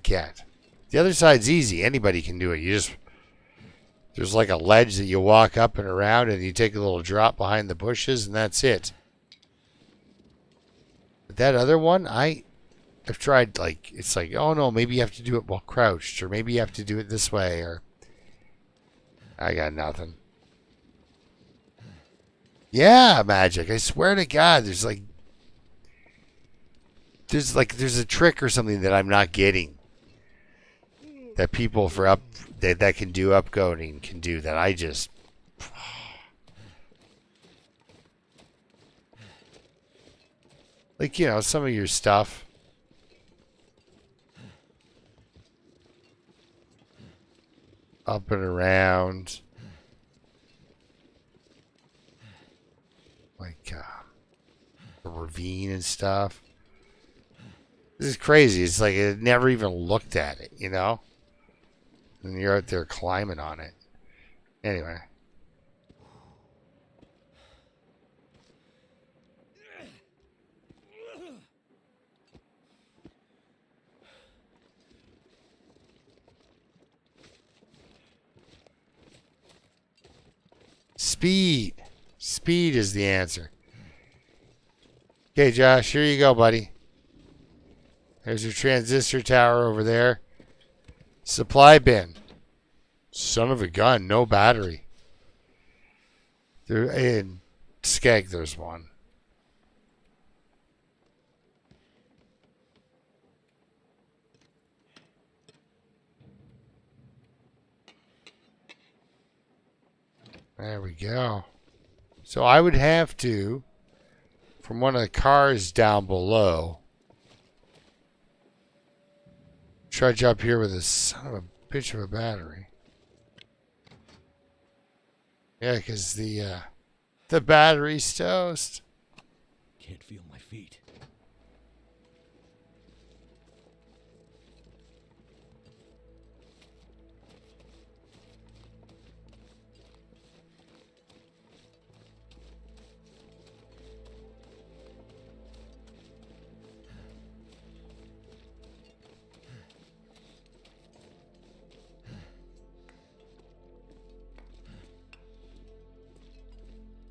get. The other side's easy. Anybody can do it. You just, there's like a ledge that you walk up and around and you take a little drop behind the bushes and that's it. But that other one, I've tried, like, it's like, oh no, maybe you have to do it while crouched, or maybe you have to do it this way, or I got nothing. Yeah, magic. I swear to God, there's a trick or something that I'm not getting. That people that can do upgoating can do that I just like, you know, some of your stuff. Up and around. Like the ravine and stuff. This is crazy. It's like I never even looked at it, you know? And you're out there climbing on it. Anyway. Speed. Speed is the answer. Okay, Josh, here you go, buddy. There's your transistor tower over there. Supply bin. Son of a gun, no battery. There in Skeg, there's one. There we go. So I would have to, from one of the cars down below, trudge up here with a son of a bitch of a battery. Yeah, because the battery's toast. Can't feel my feet.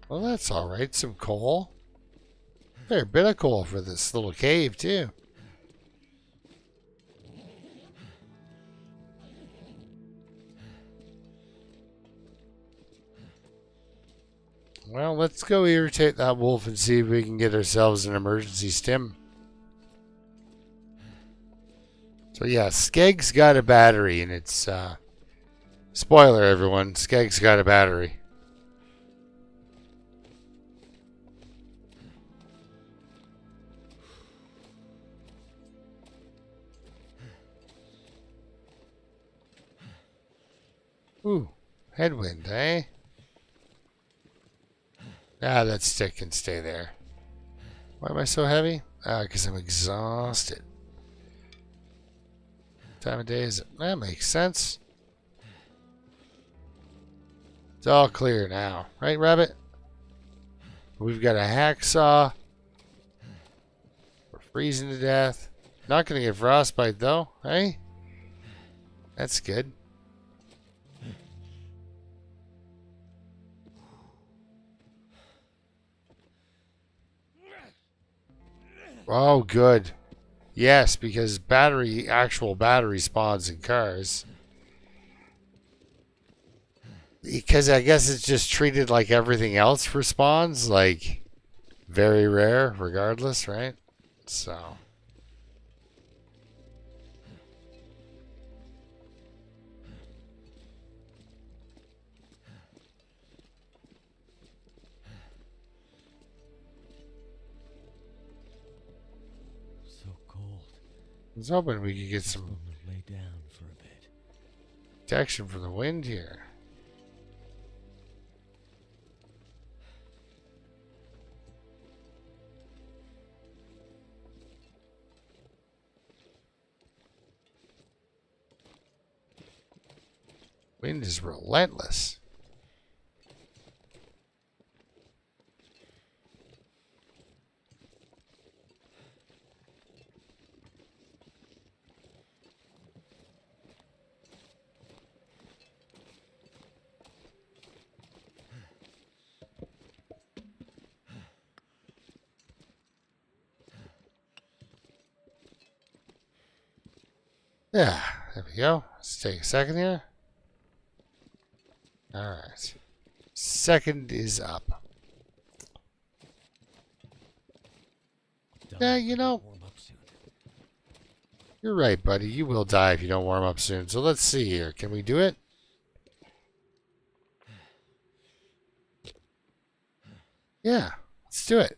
Well, that's all right. Some coal. Fair bit of coal for this little cave, too. Well, let's go irritate that wolf and see if we can get ourselves an emergency stim. So yeah, Skeg's got a battery, and it's Spoiler, everyone. Skeg's got a battery. Ooh, headwind, eh? Ah, that stick can stay there. Why am I so heavy? Ah, because I'm exhausted. Time of day is it? That makes sense. It's all clear now. Right, Rabbit? We've got a hacksaw. We're freezing to death. Not going to get frostbite, though, eh? That's good. Oh, good. Yes, because actual battery spawns in cars. Because I guess it's just treated like everything else for spawns, like very rare, regardless, right? So. So cold. I was hoping we could get some I'm gonna lay down for a bit. protection from the wind here. Wind is relentless. Yeah, there we go. Let's take a second here. Alright. Second is up. Yeah, you know, Warm up soon. you're right, buddy. You will die if you don't warm up soon. So let's see here. Can we do it? Yeah, let's do it.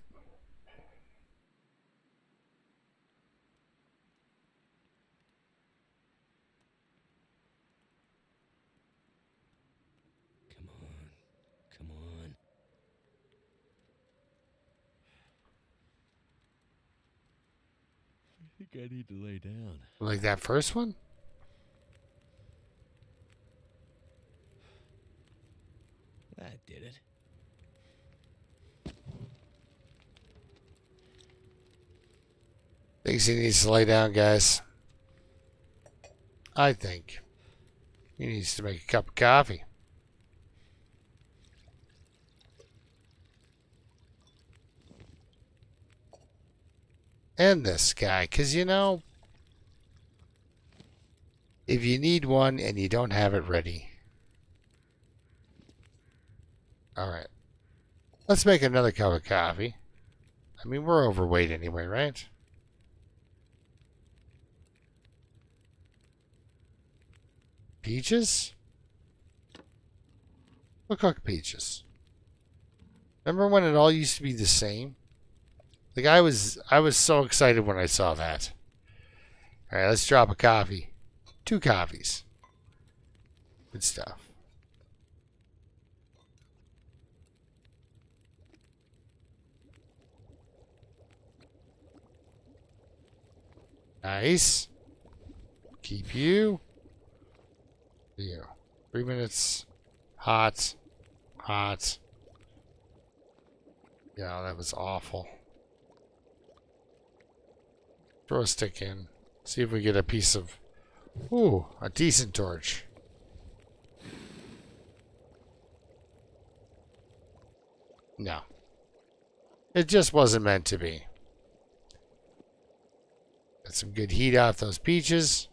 Come on. Come on. I think I need to lay down. Like that first one? That did it. Thinks he needs to lay down, guys. I think he needs to make a cup of coffee. And this guy, because you know, if you need one and you don't have it ready. Alright. Let's make another cup of coffee. I mean, we're overweight anyway, right? Peaches? We'll cook peaches. Remember when it all used to be the same? Like I was so excited when I saw that. Alright, let's drop a coffee. 2 coffees. Good stuff. Nice. Keep you. You. 3 minutes. Hot. Hot. Yeah, that was awful. Throw a stick in. See if we get a piece of... Ooh, a decent torch. No. It just wasn't meant to be. Got some good heat off those peaches.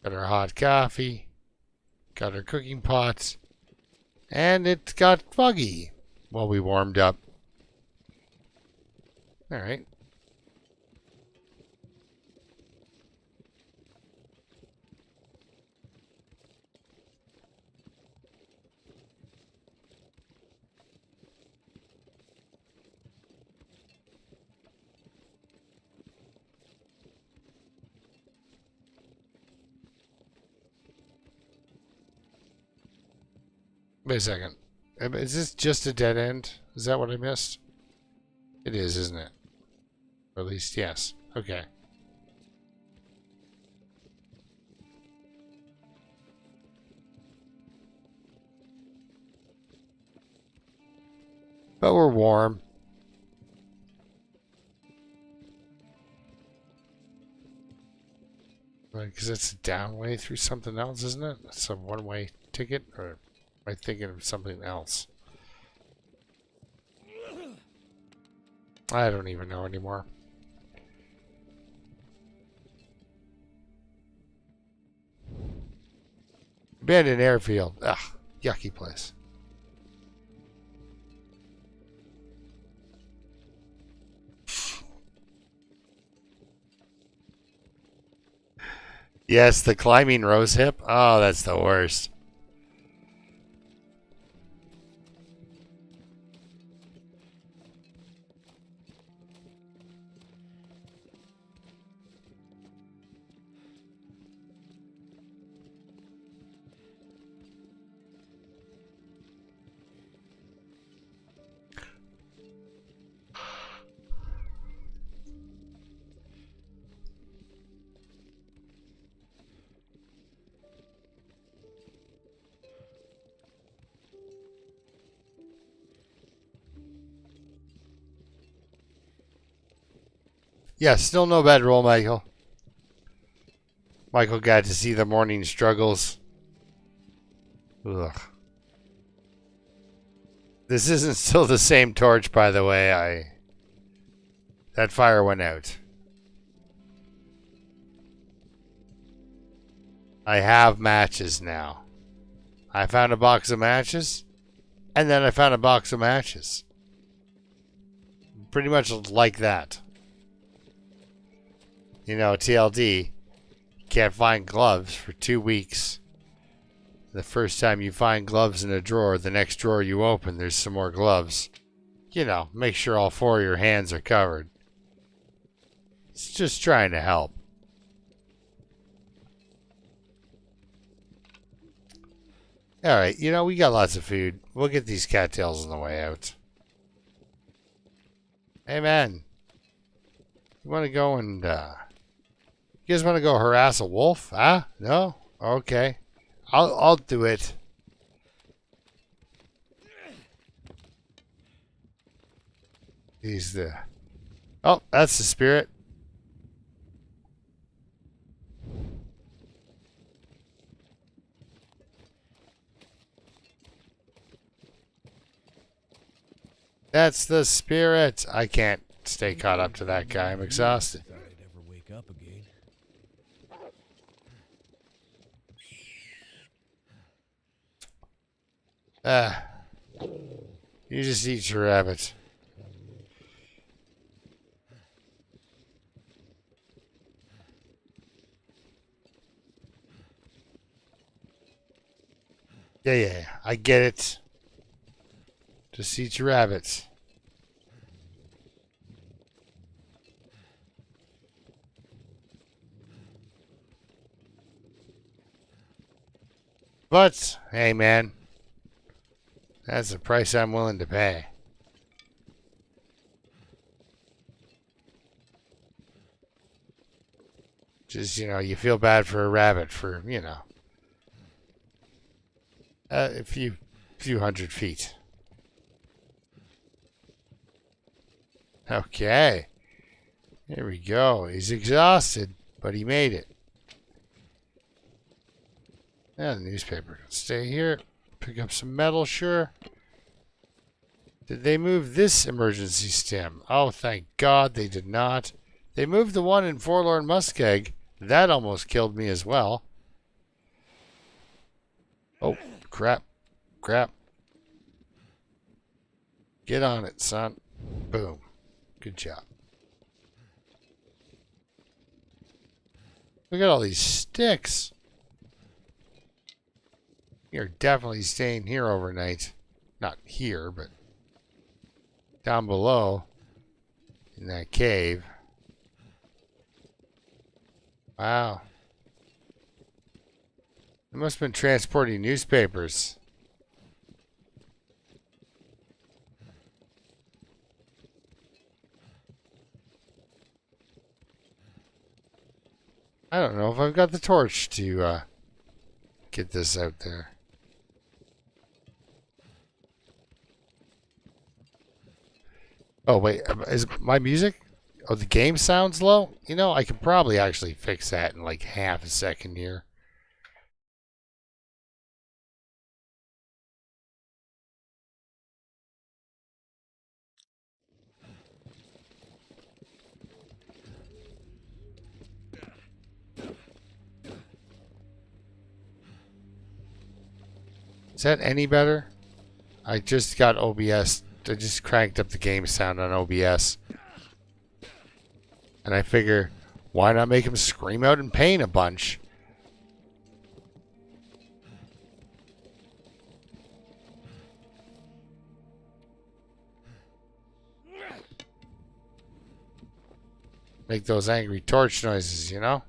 Got our hot coffee. Got our cooking pots. And it got foggy while we warmed up. Alright. Wait a second. Is this just a dead end? Is that what I missed? It is, isn't it? Or at least, yes. Okay. But we're warm. Because it's a down way through something else, isn't it? It's a one-way ticket, or am I thinking of something else? I don't even know anymore. Abandoned airfield. Ugh, yucky place. Yes, the climbing rose hip. Oh, that's the worst. Yeah, still no bedroll, Michael. Michael got to see the morning struggles. Ugh. This isn't still the same torch, by the way. That fire went out. I have matches now. I found a box of matches, and then I found a box of matches. Pretty much like that. You know, TLD, can't find gloves for 2 weeks. The first time you find gloves in a drawer, the next drawer you open, there's some more gloves. You know, make sure all 4 of your hands are covered. It's just trying to help. Alright, you know, we got lots of food. We'll get these cattails on the way out. Hey, man. You want to go and, you guys want to go harass a wolf? Huh? No? Okay. I'll do it. He's the... Oh, that's the spirit. That's the spirit. I can't stay caught up to that guy. I'm exhausted. Thought I'd ever wake up again. You just eat your rabbit. Yeah, I get it. Just eat your rabbits. But, hey man, that's the price I'm willing to pay. Just, you know, you feel bad for a rabbit for, you know, a few hundred feet. Okay. Here we go. He's exhausted, but he made it. Yeah, the newspaper. Stay here. Pick up some metal, sure. Did they move this emergency stem? Oh, thank God they did not. They moved the one in Forlorn Muskeg. That almost killed me as well. Oh, crap. Crap. Get on it, son. Boom. Good job. Look at all these sticks. You're definitely staying here overnight. Not here, but down below in that cave. Wow. They must have been transporting newspapers. I don't know if I've got the torch to get this out there. Oh, wait. Is my music? Oh, the game sounds low? You know, I could probably actually fix that in like half a second here. Is that any better? I just got OBS. I just cranked up the game sound on OBS. And I figure, why not make him scream out in pain a bunch? Make those angry torch noises, you know?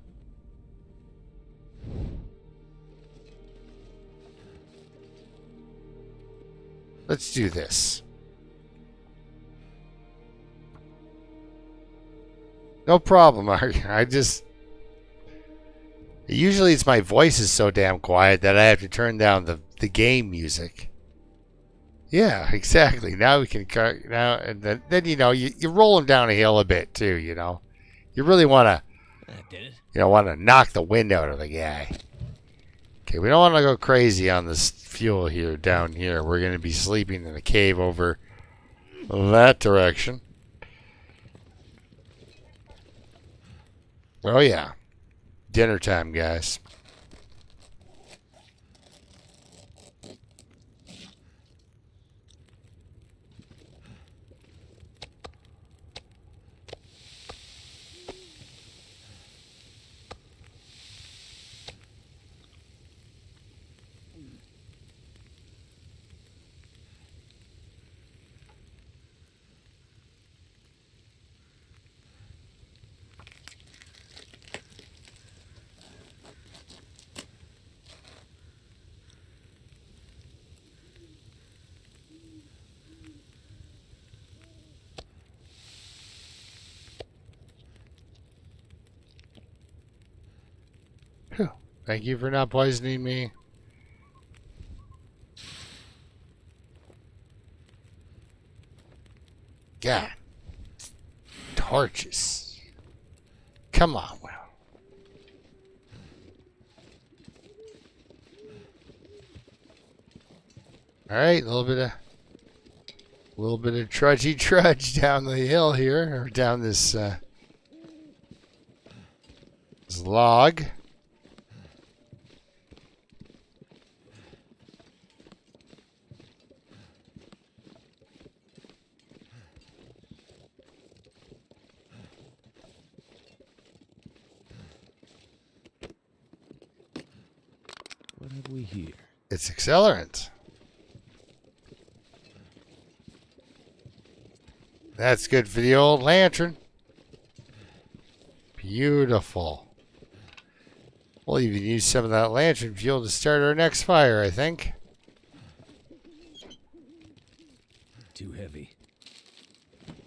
Let's do this. No problem, I just... Usually it's my voice is so damn quiet that I have to turn down the game music. Yeah, exactly. Now we can... Now and then you know, you're rolling down a hill a bit too, you know? You really want to... That did it. You know, want to knock the wind out of the guy. Okay, we don't want to go crazy on this fuel here, down here. We're going to be sleeping in a cave over that direction. Oh, yeah. Dinner time, guys. Whew. Thank you for not poisoning me. God. Torches. Come on, Will. Alright, a little bit of trudgy trudge down the hill here, or down this this log. What have we here? It's accelerant. That's good for the old lantern. Beautiful. We'll even use some of that lantern fuel to start our next fire, I think. Too heavy.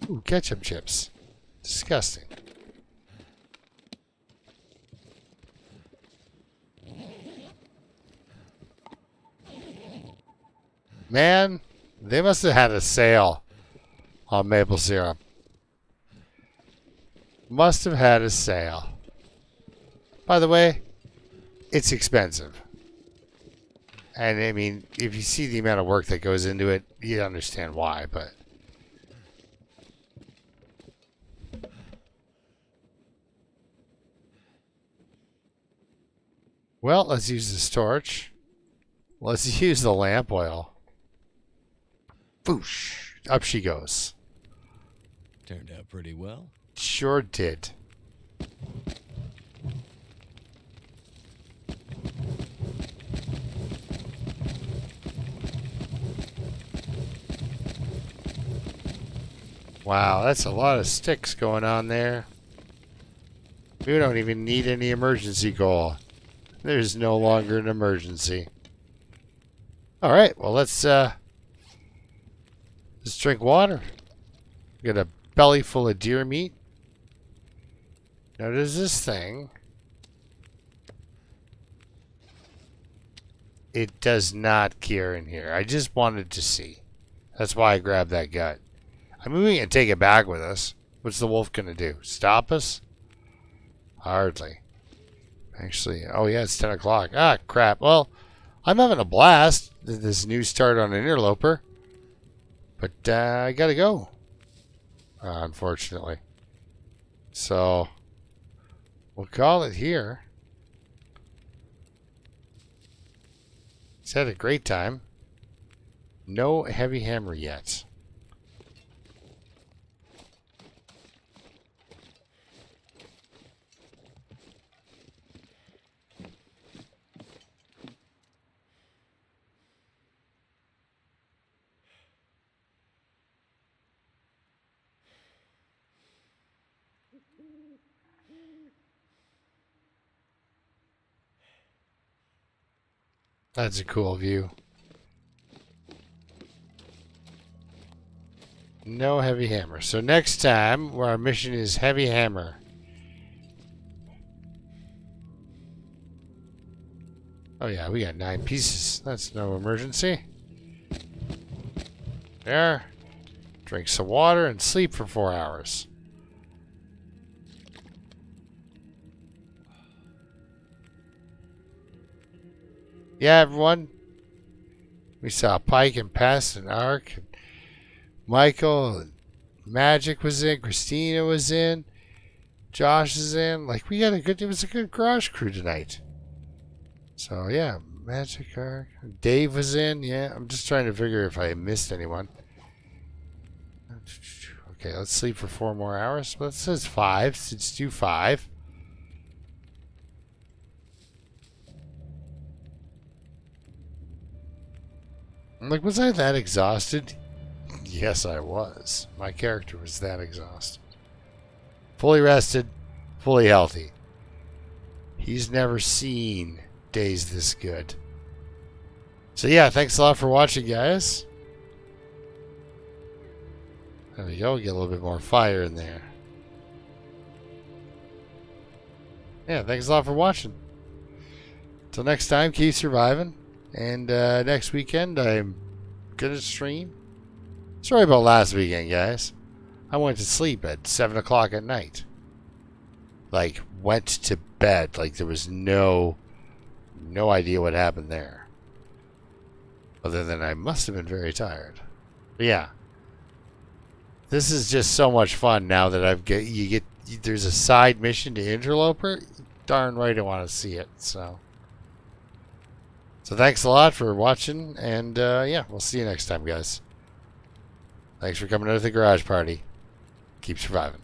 Ooh, ketchup chips. Disgusting. Man, they must have had a sale on maple syrup. Must have had a sale. By the way, it's expensive. And I mean, if you see the amount of work that goes into it, you understand why, but... Well, let's use this torch. Let's use the lamp oil. Boosh. Up she goes. Turned out pretty well. Sure did. Wow, that's a lot of sticks going on there. We don't even need any emergency goal. There's no longer an emergency. Alright, well let's drink water. Get a belly full of deer meat. Now does this thing it does not care in here. I just wanted to see. That's why I grabbed that gut. I mean, we can take it back with us. What's the wolf gonna do? Stop us? Hardly. Actually, oh yeah, it's 10 o'clock. Ah, crap. Well, I'm having a blast. This new start on Interloper. But I gotta go. Unfortunately. So, we'll call it here. He's had a great time. No heavy hammer yet. That's a cool view. No heavy hammer. So next time, our mission is heavy hammer. Oh yeah, we got 9 pieces. That's no emergency. There. Drink some water and sleep for 4 hours. Yeah, everyone. We saw Pike and Pest and Ark. And Michael and Magic was in. Christina was in. Josh is in. Like, we got a good... It was a good garage crew tonight. So, yeah. Magic, Ark. Dave was in. Yeah, I'm just trying to figure if I missed anyone. Okay, let's sleep for 4 more hours. Well, it says 5. So let's do 5. Like, was I that exhausted? Yes, I was. My character was that exhausted. Fully rested, fully healthy. He's never seen days this good. So yeah, thanks a lot for watching, guys. There we go, get a little bit more fire in there. Yeah, thanks a lot for watching. Till next time, keep surviving. And next weekend, I'm going to stream. Sorry about last weekend, guys. I went to sleep at 7 o'clock at night. Like, went to bed. Like, there was no idea what happened there. Other than I must have been very tired. But yeah. This is just so much fun now that there's a side mission to Interloper. Darn right I want to see it, so thanks a lot for watching, and yeah, we'll see you next time, guys. Thanks for coming to the garage party. Keep surviving.